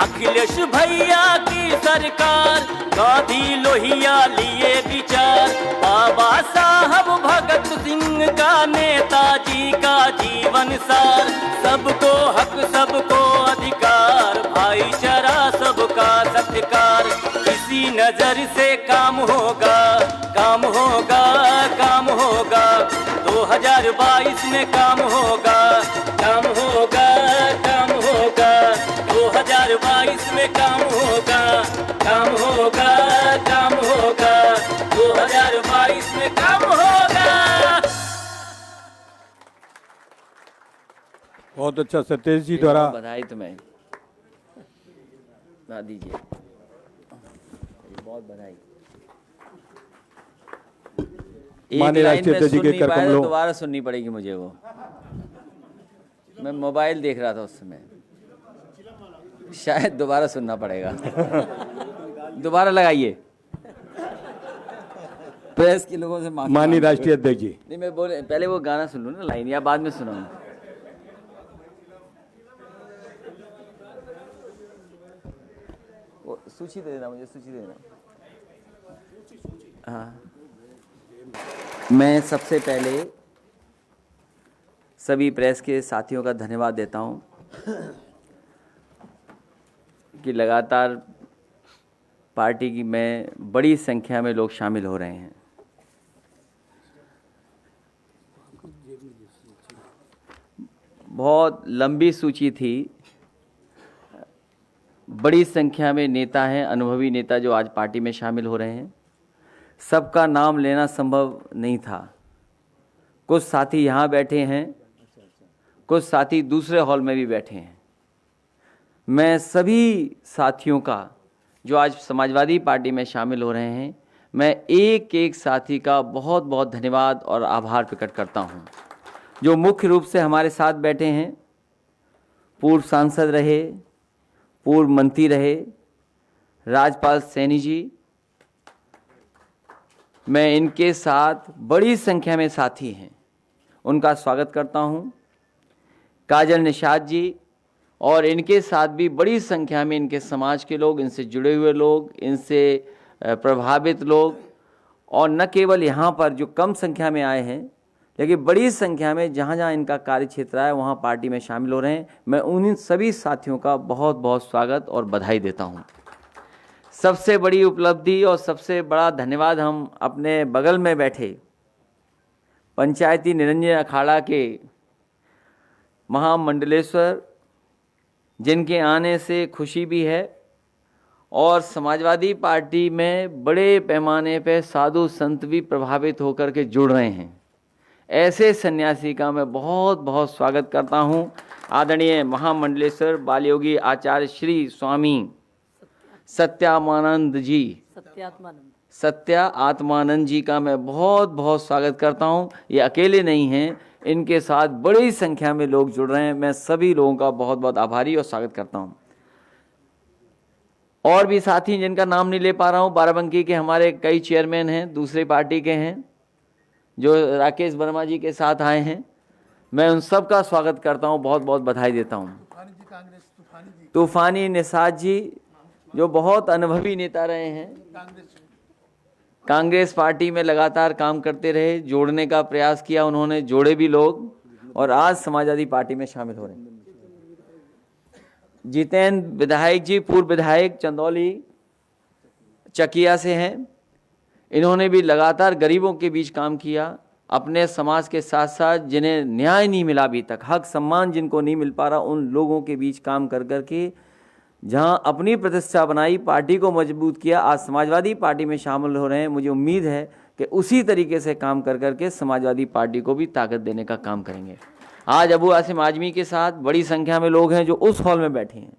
अखिलेश भैया की सरकार, गांधी लोहिया लिए विचार, बाबा साहब भगत सिंह का नेताजी का जीवन सार, सबको हक सबको अधिकार, भाईचारा सबका सत्कार, इसी नजर से काम होगा, काम होगा, काम होगा, 2022 में काम होगा, काम होगा, काम होगा, 2022 में काम होगा, काम होगा, काम होगा, 2022 में काम होगा। बहुत अच्छा सतीश जी द्वारा बधाई तुम्हें, बता दीजिए, बहुत बधाई। एक माननीय लाइन राष्ट्रीय में अध्यक्ष जी सुन के नहीं पाया कर तो कमलों। दोबारा सुननी पड़ेगी मुझे वो, मैं मोबाइल देख रहा था उस समय, शायद दोबारा सुनना पड़ेगा। दोबारा लगाइए, प्रेस के लोगों से माफी माननीय मांगता हूं। राष्ट्रीय अध्यक्ष जी, नहीं मैं बोले पहले वो गाना सुन लूं ना, लाइन, या बाद में सुनाऊं? वो सूची दे देना मुझे, सूची दे देना। हाँ, मैं सबसे पहले सभी प्रेस के साथियों का धन्यवाद देता हूं कि लगातार पार्टी की में बड़ी संख्या में लोग शामिल हो रहे हैं। बहुत लंबी सूची थी, बड़ी संख्या में नेता हैं, अनुभवी नेता जो आज पार्टी में शामिल हो रहे हैं। सबका नाम लेना संभव नहीं था। कुछ साथी यहाँ बैठे हैं, कुछ साथी दूसरे हॉल में भी बैठे हैं। मैं सभी साथियों का जो आज समाजवादी पार्टी में शामिल हो रहे हैं, मैं एक एक साथी का बहुत बहुत धन्यवाद और आभार प्रकट करता हूं। जो मुख्य रूप से हमारे साथ बैठे हैं, पूर्व सांसद रहे, पूर्व मंत्री रहे, राजपाल सैनी जी, मैं इनके साथ बड़ी संख्या में साथी हैं, उनका स्वागत करता हूं। काजल निषाद जी और इनके साथ भी बड़ी संख्या में इनके समाज के लोग, इनसे जुड़े हुए लोग, इनसे प्रभावित लोग, और न केवल यहाँ पर जो कम संख्या में आए हैं, लेकिन बड़ी संख्या में जहाँ जहाँ इनका कार्य क्षेत्र है वहाँ पार्टी में शामिल हो रहे हैं। मैं उन सभी साथियों का बहुत बहुत स्वागत और बधाई देता हूँ। सबसे बड़ी उपलब्धि और सबसे बड़ा धन्यवाद हम अपने बगल में बैठे पंचायती निरंजन अखाड़ा के महामंडलेश्वर, जिनके आने से खुशी भी है, और समाजवादी पार्टी में बड़े पैमाने पे साधु संत भी प्रभावित होकर के जुड़ रहे हैं। ऐसे सन्यासी का मैं बहुत बहुत स्वागत करता हूं। आदरणीय महामंडलेश्वर बालयोगी आचार्य श्री स्वामी सत्यात्मानंद जी का मैं बहुत बहुत स्वागत करता हूं। ये अकेले नहीं हैं, इनके साथ बड़ी संख्या में लोग जुड़ रहे हैं। मैं सभी लोगों का बहुत बहुत आभारी और स्वागत करता हूं। और भी साथी जिनका नाम नहीं ले पा रहा हूं, बाराबंकी के हमारे कई चेयरमैन हैं, दूसरी पार्टी के हैं, जो राकेश वर्मा जी के साथ आए हैं, मैं उन सब का स्वागत करता हूं, बहुत बहुत बधाई देता हूं। तूफानी निषाद जी जो बहुत अनुभवी नेता रहे हैं, कांग्रेस पार्टी में लगातार काम करते रहे, जोड़ने का प्रयास किया उन्होंने, जोड़े भी लोग, और आज समाजवादी पार्टी में शामिल हो रहे हैं। जितेंद्र विधायक जी, पूर्व विधायक चंदौली चकिया से हैं, इन्होंने भी लगातार गरीबों के बीच काम किया, अपने समाज के साथ साथ जिन्हें न्याय नहीं मिला अभी तक, हक सम्मान जिनको नहीं मिल पा रहा, उन लोगों के बीच काम कर करके जहां अपनी प्रतिष्ठा बनाई, पार्टी को मजबूत किया, आज समाजवादी पार्टी में शामिल हो रहे हैं। मुझे उम्मीद है कि उसी तरीके से काम कर करके समाजवादी पार्टी को भी ताकत देने का काम करेंगे। आज अबू आसिम आजमी के साथ बड़ी संख्या में लोग हैं जो उस हॉल में बैठे हैं,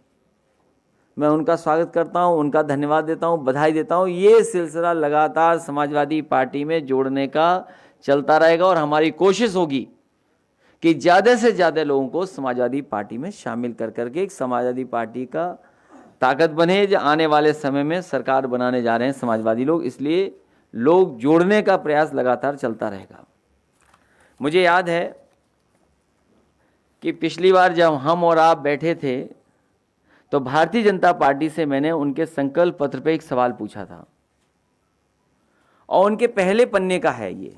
मैं उनका स्वागत करता हूं, उनका धन्यवाद देता हूं, बधाई देता हूं। ये सिलसिला लगातार समाजवादी पार्टी में जोड़ने का चलता रहेगा और हमारी कोशिश होगी कि ज़्यादा से ज़्यादा लोगों को समाजवादी पार्टी में शामिल कर करके एक समाजवादी पार्टी का ताकत बने। जो आने वाले समय में सरकार बनाने जा रहे हैं समाजवादी लोग, इसलिए लोग जोड़ने का प्रयास लगातार चलता रहेगा। मुझे याद है कि पिछली बार जब हम और आप बैठे थे तो भारतीय जनता पार्टी से मैंने उनके संकल्प पत्र पे एक सवाल पूछा था और उनके पहले पन्ने का है ये।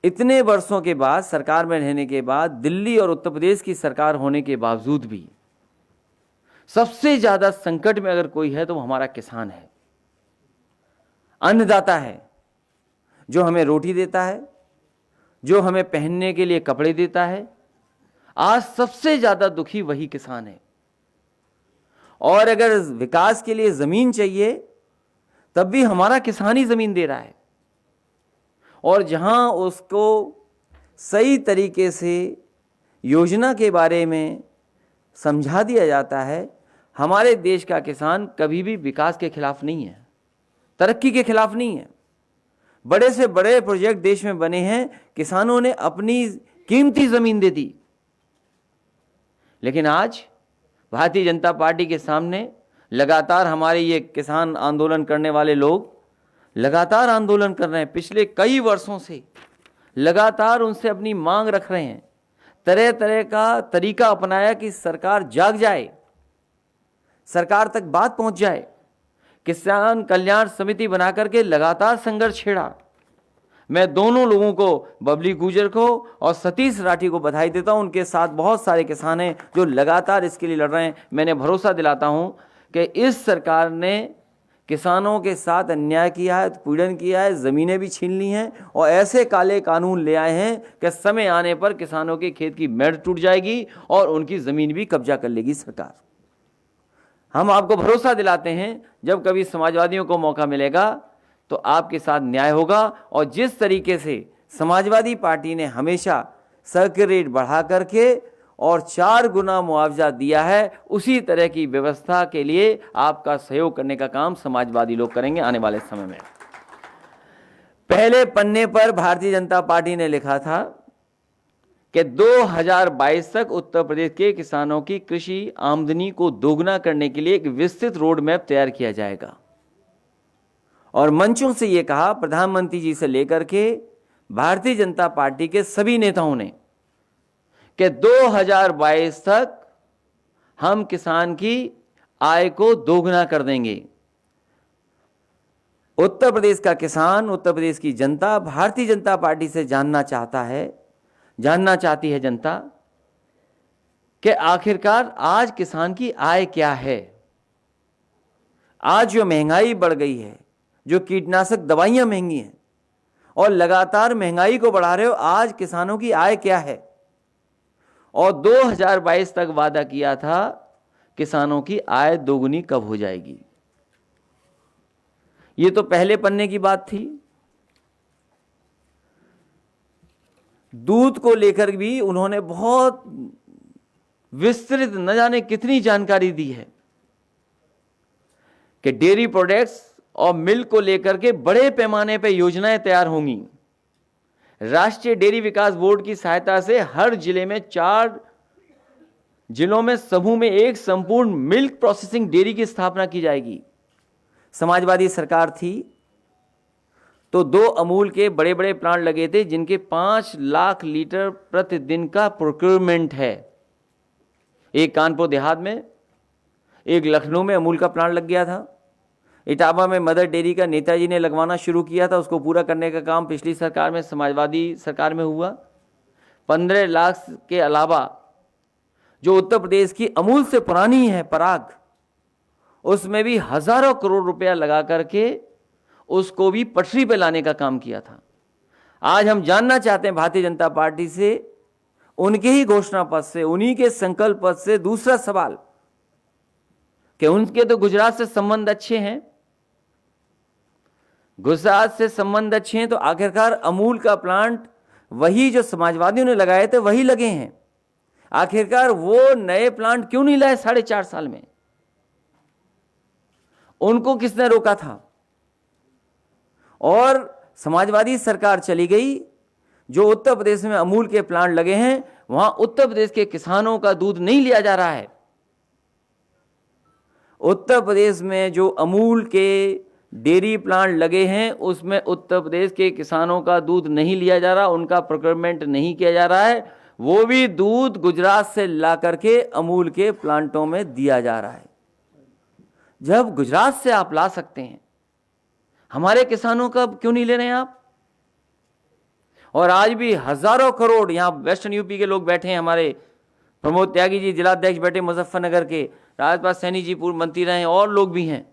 इतने वर्षों के बाद, सरकार में रहने के बाद, दिल्ली और उत्तर प्रदेश की सरकार होने के बावजूद भी सबसे ज्यादा संकट में अगर कोई है तो वो हमारा किसान है, अन्नदाता है, जो हमें रोटी देता है, जो हमें पहनने के लिए कपड़े देता है। आज सबसे ज्यादा दुखी वही किसान है। और अगर विकास के लिए जमीन चाहिए तब भी हमारा किसान ही जमीन दे रहा है। और जहां उसको सही तरीके से योजना के बारे में समझा दिया जाता है, हमारे देश का किसान कभी भी विकास के खिलाफ नहीं है, तरक्की के खिलाफ नहीं है। बड़े से बड़े प्रोजेक्ट देश में बने हैं, किसानों ने अपनी कीमती जमीन दे दी। लेकिन आज भारतीय जनता पार्टी के सामने लगातार हमारे ये किसान आंदोलन करने वाले लोग लगातार आंदोलन कर रहे हैं। पिछले कई वर्षों से लगातार उनसे अपनी मांग रख रहे हैं, तरह तरह का तरीका अपनाया कि सरकार जाग जाए, सरकार तक बात पहुंच जाए। किसान कल्याण समिति बना करके लगातार संघर्ष छेड़ा। मैं दोनों लोगों को, बबली गुर्जर को और सतीश राठी को बधाई देता हूं। उनके साथ बहुत सारे किसान हैं जो लगातार इसके लिए लड़ रहे हैं। मैंने भरोसा दिलाता हूं कि इस सरकार ने किसानों के साथ अन्याय किया है, पीड़न किया है, ज़मीनें भी छीन ली हैं और ऐसे काले कानून ले आए हैं कि समय आने पर किसानों के खेत की मेड़ टूट जाएगी और उनकी ज़मीन भी कब्जा कर लेगी सरकार। हम आपको भरोसा दिलाते हैं जब कभी समाजवादियों को मौका मिलेगा तो आपके साथ न्याय होगा। और जिस तरीके से समाजवादी पार्टी ने हमेशा सर्किल रेट बढ़ा करके और 4 गुना मुआवजा दिया है, उसी तरह की व्यवस्था के लिए आपका सहयोग करने का काम समाजवादी लोग करेंगे आने वाले समय में। पहले पन्ने पर भारतीय जनता पार्टी ने लिखा था कि 2022 तक उत्तर प्रदेश के किसानों की कृषि आमदनी को दोगुना करने के लिए एक विस्तृत रोड मैप तैयार किया जाएगा। और मंचों से यह कहा, प्रधानमंत्री जी से लेकर के भारतीय जनता पार्टी के सभी नेताओं ने, कि 2022 तक हम किसान की आय को दोगुना कर देंगे। उत्तर प्रदेश का किसान, उत्तर प्रदेश की जनता भारतीय जनता पार्टी से जानना चाहती है जनता कि आखिरकार आज किसान की आय क्या है। आज जो महंगाई बढ़ गई है, जो कीटनाशक दवाइयां महंगी हैं और लगातार महंगाई को बढ़ा रहे हो, आज किसानों की आय क्या है। और 2022 तक वादा किया था किसानों की आय दोगुनी कब हो जाएगी। ये तो पहले पन्ने की बात थी। दूध को लेकर भी उन्होंने बहुत विस्तृत न जाने कितनी जानकारी दी है कि डेयरी प्रोडक्ट्स और मिल्क को लेकर के बड़े पैमाने पर योजनाएं तैयार होंगी। राष्ट्रीय डेयरी विकास बोर्ड की सहायता से हर जिले में 4 जिलों में समूह में एक संपूर्ण मिल्क प्रोसेसिंग डेयरी की स्थापना की जाएगी। समाजवादी सरकार थी तो 2 अमूल के बड़े बड़े प्लांट लगे थे जिनके 5 लाख लीटर प्रतिदिन का प्रोक्योरमेंट है। एक कानपुर देहात में, एक लखनऊ में अमूल का प्लांट लग गया था। इटावा में मदर डेयरी का नेताजी ने लगवाना शुरू किया था, उसको पूरा करने का काम पिछली सरकार में, समाजवादी सरकार में हुआ। 15 लाख के अलावा जो उत्तर प्रदेश की अमूल से पुरानी है पराग, उसमें भी हजारों करोड़ रुपया लगा करके उसको भी पटरी पे लाने का काम किया था। आज हम जानना चाहते हैं भारतीय जनता पार्टी से, उनके ही घोषणा पत्र से, उन्हीं के संकल्प पत्र से दूसरा सवाल कि उनके तो गुजरात से संबंध अच्छे हैं, गुजरात से संबंध अच्छे हैं तो आखिरकार अमूल का प्लांट वही जो समाजवादियों ने लगाए थे वही लगे हैं। आखिरकार वो नए प्लांट क्यों नहीं लाए 4.5 साल में? उनको किसने रोका था? और समाजवादी सरकार चली गई, जो उत्तर प्रदेश में अमूल के प्लांट लगे हैं, वहां उत्तर प्रदेश के किसानों का दूध नहीं लिया जा रहा है। उत्तर प्रदेश में जो अमूल के डेयरी प्लांट लगे हैं, उसमें उत्तर प्रदेश के किसानों का दूध नहीं लिया जा रहा, उनका प्रोक्योरमेंट नहीं किया जा रहा है। वो भी दूध गुजरात से ला करके अमूल के प्लांटों में दिया जा रहा है। जब गुजरात से आप ला सकते हैं, हमारे किसानों का क्यों नहीं ले रहे हैं आप? और आज भी हजारों करोड़, यहां वेस्टर्न यूपी के लोग बैठे हैं, हमारे प्रमोद त्यागी जी जिलाध्यक्ष बैठे मुजफ्फरनगर के, राजपाल सैनी जी पूर्व मंत्री रहे, और लोग भी हैं,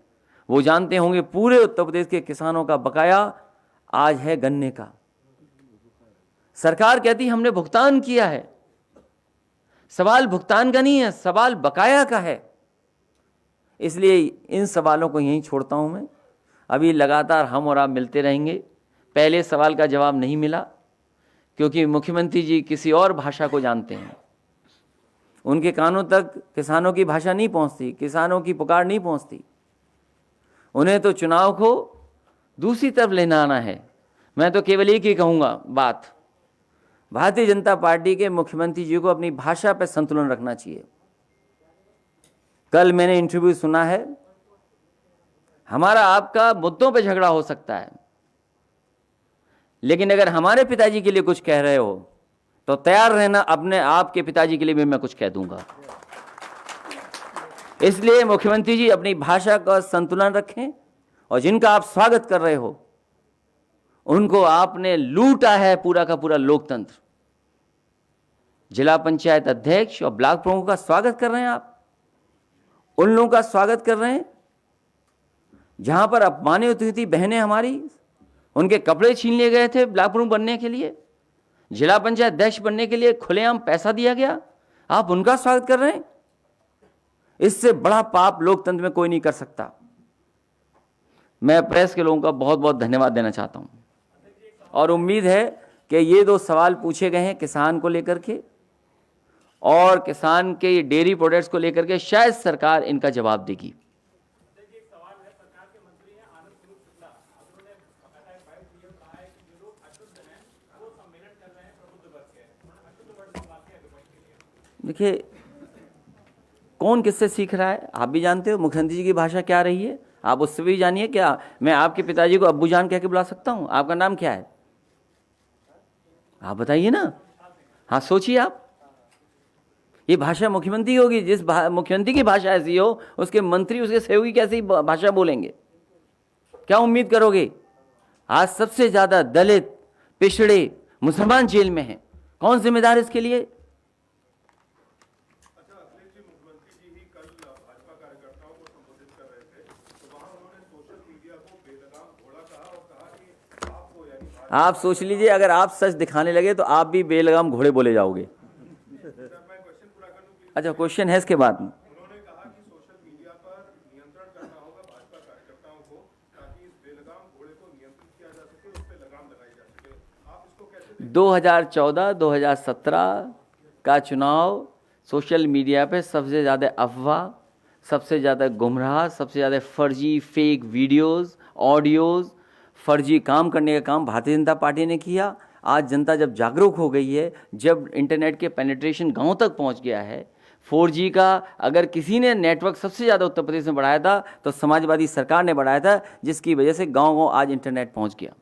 वो जानते होंगे पूरे उत्तर प्रदेश के किसानों का बकाया आज है गन्ने का। सरकार कहती हमने भुगतान किया है। सवाल भुगतान का नहीं है, सवाल बकाया का है। इसलिए इन सवालों को यहीं छोड़ता हूं मैं। अभी लगातार हम और आप मिलते रहेंगे। पहले सवाल का जवाब नहीं मिला क्योंकि मुख्यमंत्री जी किसी और भाषा को जानते हैं। उनके कानों तक किसानों की भाषा नहीं पहुंचती, किसानों की पुकार नहीं पहुंचती। उन्हें तो चुनाव को दूसरी तरफ लेना आना है। मैं तो केवल एक ही कहूँगा बात, भारतीय जनता पार्टी के मुख्यमंत्री जी को अपनी भाषा पर संतुलन रखना चाहिए। कल मैंने इंटरव्यू सुना है, हमारा आपका मुद्दों पे झगड़ा हो सकता है, लेकिन अगर हमारे पिताजी के लिए कुछ कह रहे हो तो तैयार रहना, अपने आपके पिताजी के लिए भी मैं कुछ कह दूंगा। इसलिए मुख्यमंत्री जी अपनी भाषा का संतुलन रखें, और जिनका आप स्वागत कर रहे हो उनको आपने लूटा है पूरा का पूरा लोकतंत्र। जिला पंचायत अध्यक्ष और ब्लॉक प्रमुख का स्वागत कर रहे हैं आप, उन लोगों का स्वागत कर रहे हैं जहां पर अपमानित हुई थी बहनें हमारी, उनके कपड़े छीन लिए गए थे ब्लॉक प्रमुख बनने के लिए, जिला पंचायत अध्यक्ष बनने के लिए खुलेआम पैसा दिया गया, आप उनका स्वागत कर रहे हैं। इससे बड़ा पाप लोकतंत्र में कोई नहीं कर सकता। मैं प्रेस के लोगों का बहुत बहुत धन्यवाद देना चाहता हूं, और उम्मीद है कि ये 2 सवाल पूछे गए हैं किसान को लेकर के और किसान के डेयरी प्रोडक्ट्स को लेकर के, शायद सरकार इनका जवाब देगी। देखिए, कौन किससे सीख रहा है आप भी जानते हो। मुख्यमंत्री जी की भाषा क्या रही है आप उससे भी जानिए। क्या मैं आपके पिताजी को अब्बू जान कह के बुला सकता हूं? आपका नाम क्या है आप बताइए ना। हाँ, सोचिए आप, ये भाषा मुख्यमंत्री होगी। जिस मुख्यमंत्री की भाषा ऐसी हो, उसके मंत्री उसके सहयोगी कैसी भाषा बोलेंगे? क्या उम्मीद करोगे? आज सबसे ज्यादा दलित, पिछड़े, मुसलमान जेल में हैं। कौन जिम्मेदार इसके लिए? आप सोच लीजिए, अगर आप सच दिखाने लगे तो आप भी बेलगाम घोड़े बोले जाओगे। अच्छा, क्वेश्चन है इसके बाद में। उन्होंने कहा कि सोशल मीडिया पर नियंत्रण करना होगा भाजपा कार्यकर्ताओं को, ताकि इस बेलगाम घोड़े को नियंत्रित किया जा सके, उस पर लगाम लगाई जा सके। आप इसको कैसे 2014-2017 का चुनाव सोशल मीडिया पे सबसे ज़्यादा अफवाह, सबसे ज़्यादा गुमराह, सबसे ज़्यादा फर्जी फेक वीडियोस, ऑडियोज़, फर्जी काम करने का काम भारतीय जनता पार्टी ने किया। आज जनता जब जागरूक हो गई है, जब इंटरनेट के पेनिट्रेशन गांव तक पहुंच गया है, 4G का अगर किसी ने नेटवर्क सबसे ज़्यादा उत्तर प्रदेश में बढ़ाया था तो समाजवादी सरकार ने बढ़ाया था, जिसकी वजह से गांव-गांव आज इंटरनेट पहुंच गया।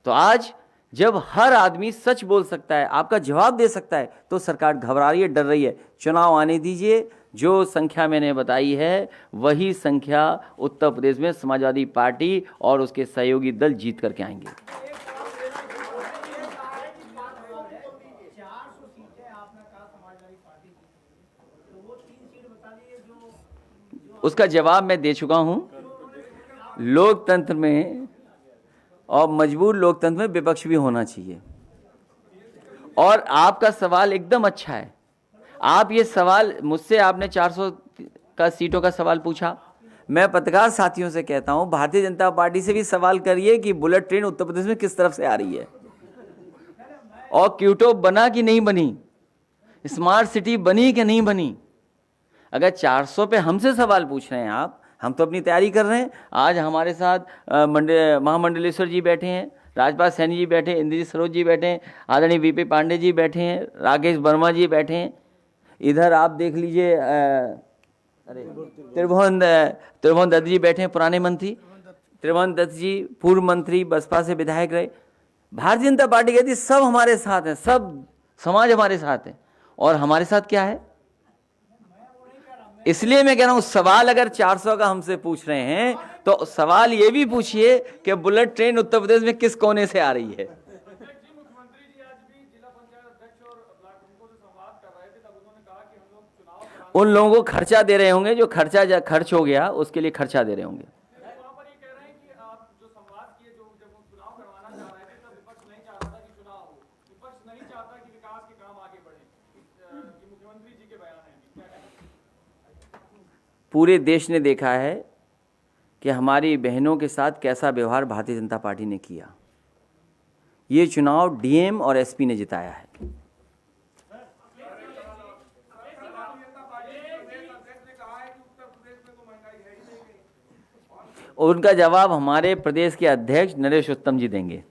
तो आज जब हर आदमी सच बोल सकता है, आपका जवाब दे सकता है, तो सरकार घबरा रही है, डर रही है। चुनाव आने दीजिए, जो संख्या मैंने बताई है वही संख्या उत्तर प्रदेश में समाजवादी पार्टी और उसके सहयोगी दल जीत करके आएंगे। उसका जवाब मैं दे चुका हूं। लोकतंत्र में और मजबूर लोकतंत्र में विपक्ष भी होना चाहिए। और आपका सवाल एकदम अच्छा है। आप ये सवाल मुझसे, आपने 400 का सीटों का सवाल पूछा। मैं पत्रकार साथियों से कहता हूं, भारतीय जनता पार्टी से भी सवाल करिए कि बुलेट ट्रेन उत्तर प्रदेश में किस तरफ से आ रही है, और क्यूटो बना कि नहीं बनी, स्मार्ट सिटी बनी कि नहीं बनी। अगर 400 पे हमसे सवाल पूछ रहे हैं आप, हम तो अपनी तैयारी कर रहे हैं। आज हमारे साथ महामंडलेश्वर जी बैठे हैं, राजपाल सैनी जी बैठे, इंद्रजीत सरोज जी बैठे हैं, आदरणीय वीपी पांडे जी बैठे हैं, राकेश वर्मा जी बैठे हैं। इधर आप देख लीजिए अरे त्रिभुवन दत्त जी बैठे हैं, पुराने मंत्री। त्रिभुवन दत्त जी पूर्व मंत्री, बसपा से विधायक रहे। भारतीय जनता पार्टी कहती सब हमारे साथ है, सब समाज हमारे साथ है। और हमारे साथ क्या है? इसलिए मैं कह रहा हूं, सवाल अगर 400 का हमसे पूछ रहे हैं तो सवाल ये भी पूछिए कि बुलेट ट्रेन उत्तर प्रदेश में किस कोने से आ रही है। उन लोगों को खर्चा दे रहे होंगे, जो खर्चा खर्च हो गया उसके लिए खर्चा दे रहे होंगे। पूरे देश ने देखा है कि हमारी बहनों के साथ कैसा व्यवहार भारतीय जनता पार्टी ने किया। ये चुनाव डीएम और एसपी ने जिताया है। उनका जवाब हमारे प्रदेश के अध्यक्ष नरेश उत्तम जी देंगे।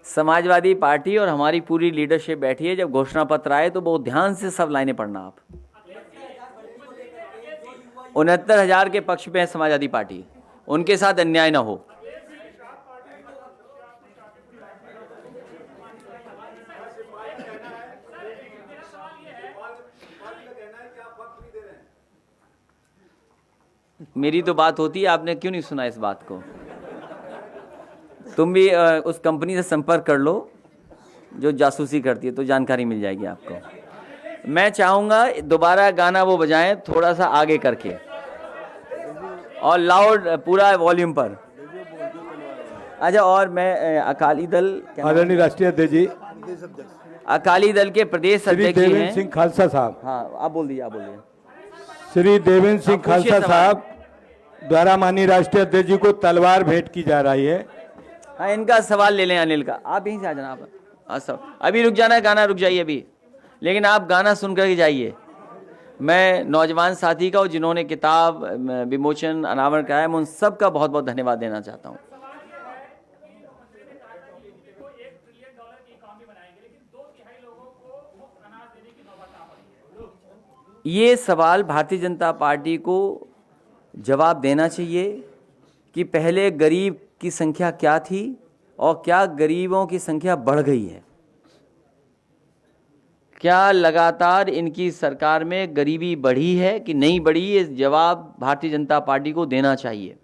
समाजवादी पार्टी और हमारी पूरी लीडरशिप बैठी है। जब घोषणा पत्र आए तो बहुत ध्यान से सब लाइनें पढ़ना आप। 69,000 के पक्ष में है समाजवादी पार्टी, उनके साथ अन्याय ना हो। मेरी तो बात होती है, आपने क्यों नहीं सुना इस बात को? तुम भी उस कंपनी से संपर्क कर लो जो जासूसी करती है, तो जानकारी मिल जाएगी आपको। मैं चाहूँगा दोबारा गाना वो बजाएं थोड़ा सा आगे करके और लाउड पूरा वॉल्यूम पर। अच्छा, और मैं अकाली दल आदरणीय राष्ट्रीय अध्यक्ष जी, अकाली दल के प्रदेश अध्यक्ष देवेंद्र हैं। सिंह खालसा साहब। हाँ, आप बोल दीजिए, आप बोलिए। श्री देवेंद्र सिंह खालसा साहब द्वारा माननीय राष्ट्रीय अध्यक्ष जी को तलवार भेंट की जा रही है। हाँ, इनका सवाल ले लें अनिल का। आप यहीं से आ जाना। आप सब अभी रुक जाना है, गाना रुक जाइए अभी, लेकिन आप गाना सुन करके जाइए। मैं नौजवान साथी का और जिन्होंने किताब विमोचन अनावरण कराया, मैं उन सब का बहुत बहुत धन्यवाद देना चाहता हूँ। ये सवाल भारतीय जनता पार्टी को जवाब देना चाहिए कि पहले गरीब की संख्या क्या थी और क्या गरीबों की संख्या बढ़ गई है। क्या लगातार इनकी सरकार में गरीबी बढ़ी है कि नहीं बढ़ी? ये जवाब भारतीय जनता पार्टी को देना चाहिए।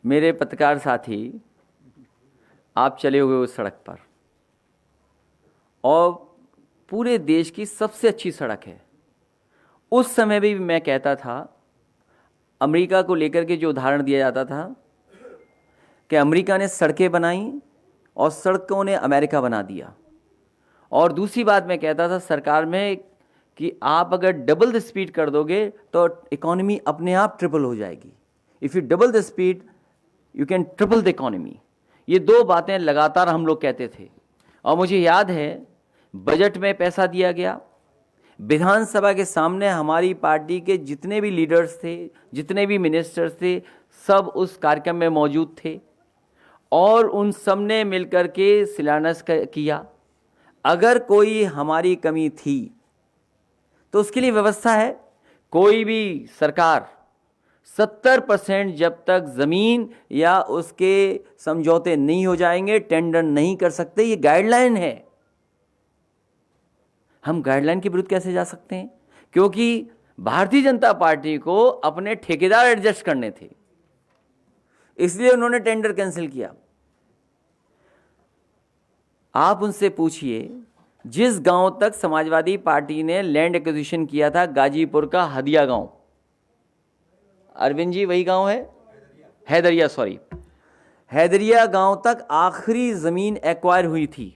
मेरे पत्रकार साथी, आप चले हुए उस सड़क पर, और पूरे देश की सबसे अच्छी सड़क है। उस समय भी मैं कहता था, अमेरिका को लेकर के जो उदाहरण दिया जाता था कि अमेरिका ने सड़कें बनाई और सड़कों ने अमेरिका बना दिया। और दूसरी बात मैं कहता था सरकार में कि आप अगर डबल द स्पीड कर दोगे तो इकोनॉमी अपने आप ट्रिपल हो जाएगी। If U double the speed you can triple the economy. ये दो बातें लगातार हम लोग कहते थे। और मुझे याद है बजट में पैसा दिया गया, विधानसभा के सामने हमारी पार्टी के जितने भी लीडर्स थे, जितने भी मिनिस्टर्स थे, सब उस कार्यक्रम में मौजूद थे और उन सब ने मिलकर के शिलान्यास किया। अगर कोई हमारी कमी थी तो उसके लिए व्यवस्था है। कोई भी सरकार 70% जब तक ज़मीन या उसके समझौते नहीं हो जाएंगे टेंडर नहीं कर सकते। ये गाइडलाइन है। हम गाइडलाइन के विरुद्ध कैसे जा सकते हैं? क्योंकि भारतीय जनता पार्टी को अपने ठेकेदार एडजस्ट करने थे, इसलिए उन्होंने टेंडर कैंसिल किया। आप उनसे पूछिए, जिस गांव तक समाजवादी पार्टी ने लैंड एक्विजिशन किया था, गाजीपुर का हदिया गांव, अरविंद जी वही गांव है, हैदरिया, सॉरी, हैदरिया गांव तक आखिरी जमीन एक्वायर हुई थी।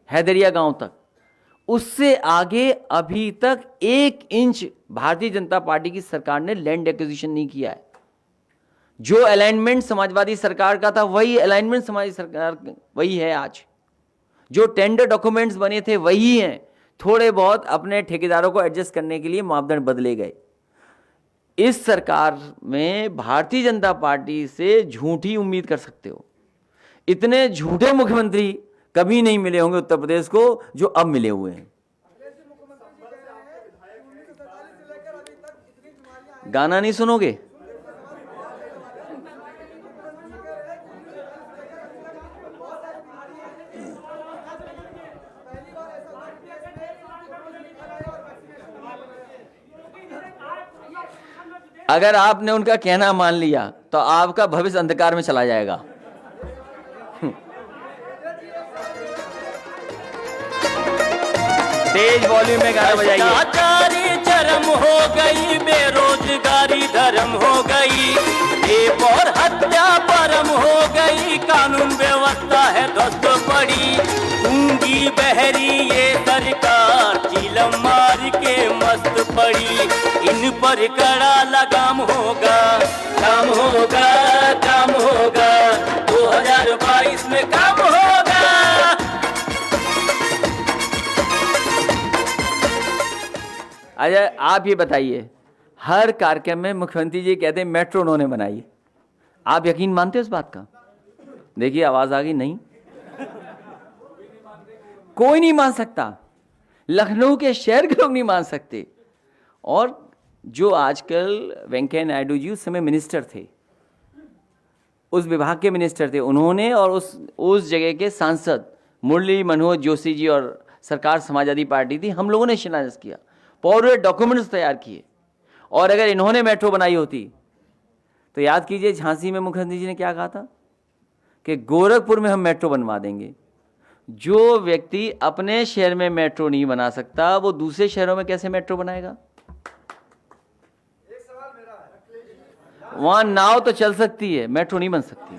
हैदरिया गांव तक उससे आगे अभी तक 1 इंच भारतीय जनता पार्टी की सरकार ने लैंड एक्विजिशन नहीं किया है। जो अलाइनमेंट समाजवादी सरकार का था वही अलाइनमेंट समाजवादी सरकार वही है आज। जो टेंडर डॉक्यूमेंट्स बने थे वही हैं। थोड़े बहुत अपने ठेकेदारों को एडजस्ट करने के लिए मापदंड बदले गए। इस सरकार में भारतीय जनता पार्टी से झूठी उम्मीद कर सकते हो। इतने झूठे मुख्यमंत्री कभी नहीं मिले होंगे उत्तर प्रदेश को जो अब मिले हुए हैं। गाना नहीं सुनोगे? अगर आपने उनका कहना मान लिया तो आपका भविष्य अंधकार में चला जाएगा। तेज वॉल्यूम में गाना बजाइए। भ्रष्टाचारी चरम हो गई, बेरोजगारी धर्म हो गई, रेप और हत्या परम हो गई, कानून व्यवस्था है ध्वस्त पड़ी, गूंगी बहरी ये सरकार चिलम मार के मस्त पड़ी, इन पर कड़ा लगाम होगा, काम होगा, काम होगा, 2022 में काम होगा। अच्छा, आप ये बताइए, हर कार्यक्रम में मुख्यमंत्री जी कहते हैं मेट्रो उन्होंने बनाई। आप यकीन मानते हो इस बात का? देखिए आवाज आ गई। नहीं, कोई नहीं मान सकता। लखनऊ के शहर के लोग नहीं मान सकते। और जो आजकल वेंकैया नायडू जी उस समय मिनिस्टर थे, उस विभाग के मिनिस्टर थे, उन्होंने और उस जगह के सांसद मुरली मनोहर जोशी जी और सरकार समाजवादी पार्टी थी, हम लोगों ने शिलान्यास किया, पूरे डॉक्यूमेंट्स तैयार किए। और अगर इन्होंने मेट्रो बनाई होती तो याद कीजिए झांसी में मुख्यमंत्री जी ने क्या कहा था कि गोरखपुर में हम मेट्रो बनवा देंगे। जो व्यक्ति अपने शहर में मेट्रो नहीं बना सकता वो दूसरे शहरों में कैसे मेट्रो बनाएगा? वहां नाव तो चल सकती है, मेट्रो नहीं बन सकती।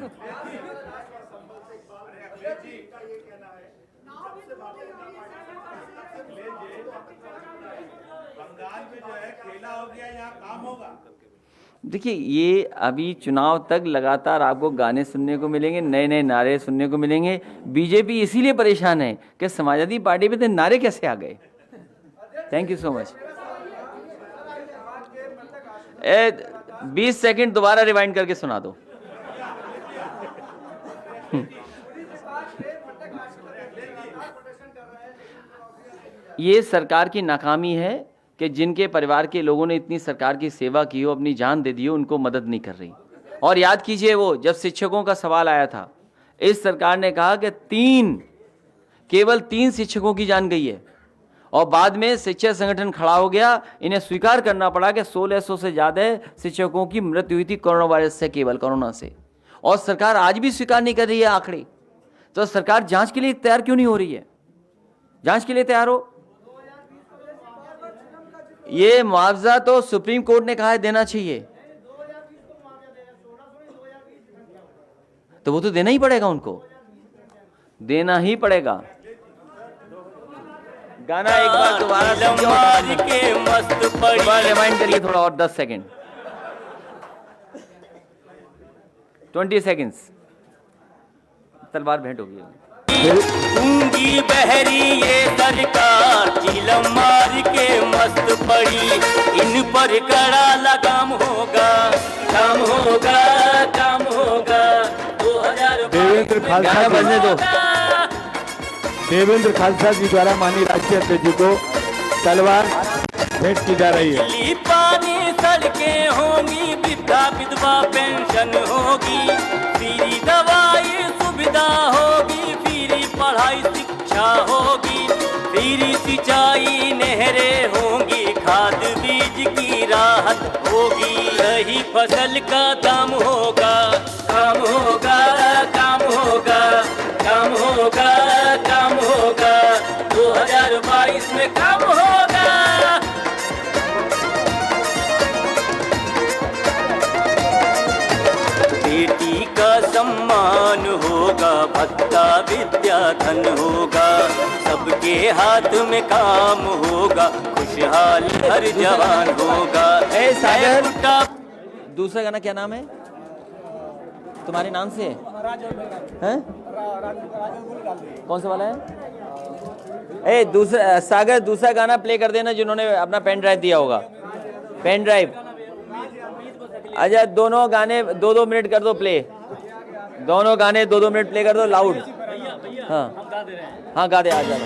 देखिए, ये अभी चुनाव तक लगातार आपको गाने सुनने को मिलेंगे, नए नए नारे सुनने को मिलेंगे। बीजेपी इसीलिए परेशान है कि समाजवादी पार्टी पे तो नारे कैसे आ गए। Thank you so much. 20 second दोबारा रिवाइंड करके सुना दो। ये सरकार की नाकामी है कि जिनके परिवार के लोगों ने इतनी सरकार की सेवा की हो, अपनी जान दे दी हो, उनको मदद नहीं कर रही। और याद कीजिए, वो जब शिक्षकों का सवाल आया था, इस सरकार ने कहा कि केवल 3 शिक्षकों की जान गई है। और बाद में शिक्षक संगठन खड़ा हो गया, इन्हें स्वीकार करना पड़ा कि 1600 से ज्यादा शिक्षकों की मृत्यु हुई थी कोरोना वायरस से, केवल कोरोना से। और सरकार आज भी स्वीकार नहीं कर रही है आंकड़े। तो सरकार जांच के लिए तैयार क्यों नहीं हो रही है? जांच के लिए तैयार हो। ये मुआवजा तो सुप्रीम कोर्ट ने कहा है देना चाहिए, तो वो तो देना ही पड़ेगा, उनको देना ही पड़ेगा। गाना एक बार दोबारा के मस्त पड़ी, रिमाइंड करिए थोड़ा और 10 सेकेंड, 20 सेकेंड्स। तलवार भेंट होगी। गूंगी बहरी ये सरकार चिलम मार के मस्त पड़ी, इन पर कड़ा लगाम होगा, काम होगा, काम होगा, 2022 देवेंद्र खालसा बजने दो। देवेंद्र खालसा जी द्वारा माननीय राष्ट्रीय अध्यक्ष जी को तलवार भेंट की जा रही है। बिजली पानी सड़कें होंगी, वृद्धा विधवा पेंशन होगी, फ्री दवाई सुविधा होगी, फ्री पढ़ाई शिक्षा होगी, फ्री सिंचाई नहरें होंगी, खाद बीज की राहत होगी, सही फसल का दाम होगा, काम होगा, काम होगा, काम होगा, काम होगा, 2022 में काम होगा। बेटी का सम्मान होगा, भत्ता विद्या धन होगा, सबके हाथ में काम होगा, खुशहाल हर जवान होगा। ए सागर, दूसरा गाना क्या नाम है तुम्हारे नाम से है? कौन सा वाला है? ए दूसरा सागर, दूसरा गाना प्ले कर देना जिन्होंने अपना पेन ड्राइव दिया होगा। पेन ड्राइव, अच्छा दोनों गाने 2-2 मिनट कर दो प्ले, दोनों गाने 2-2 मिनट प्ले कर दो लाउड। हाँ हाँ गा दे, आ जा।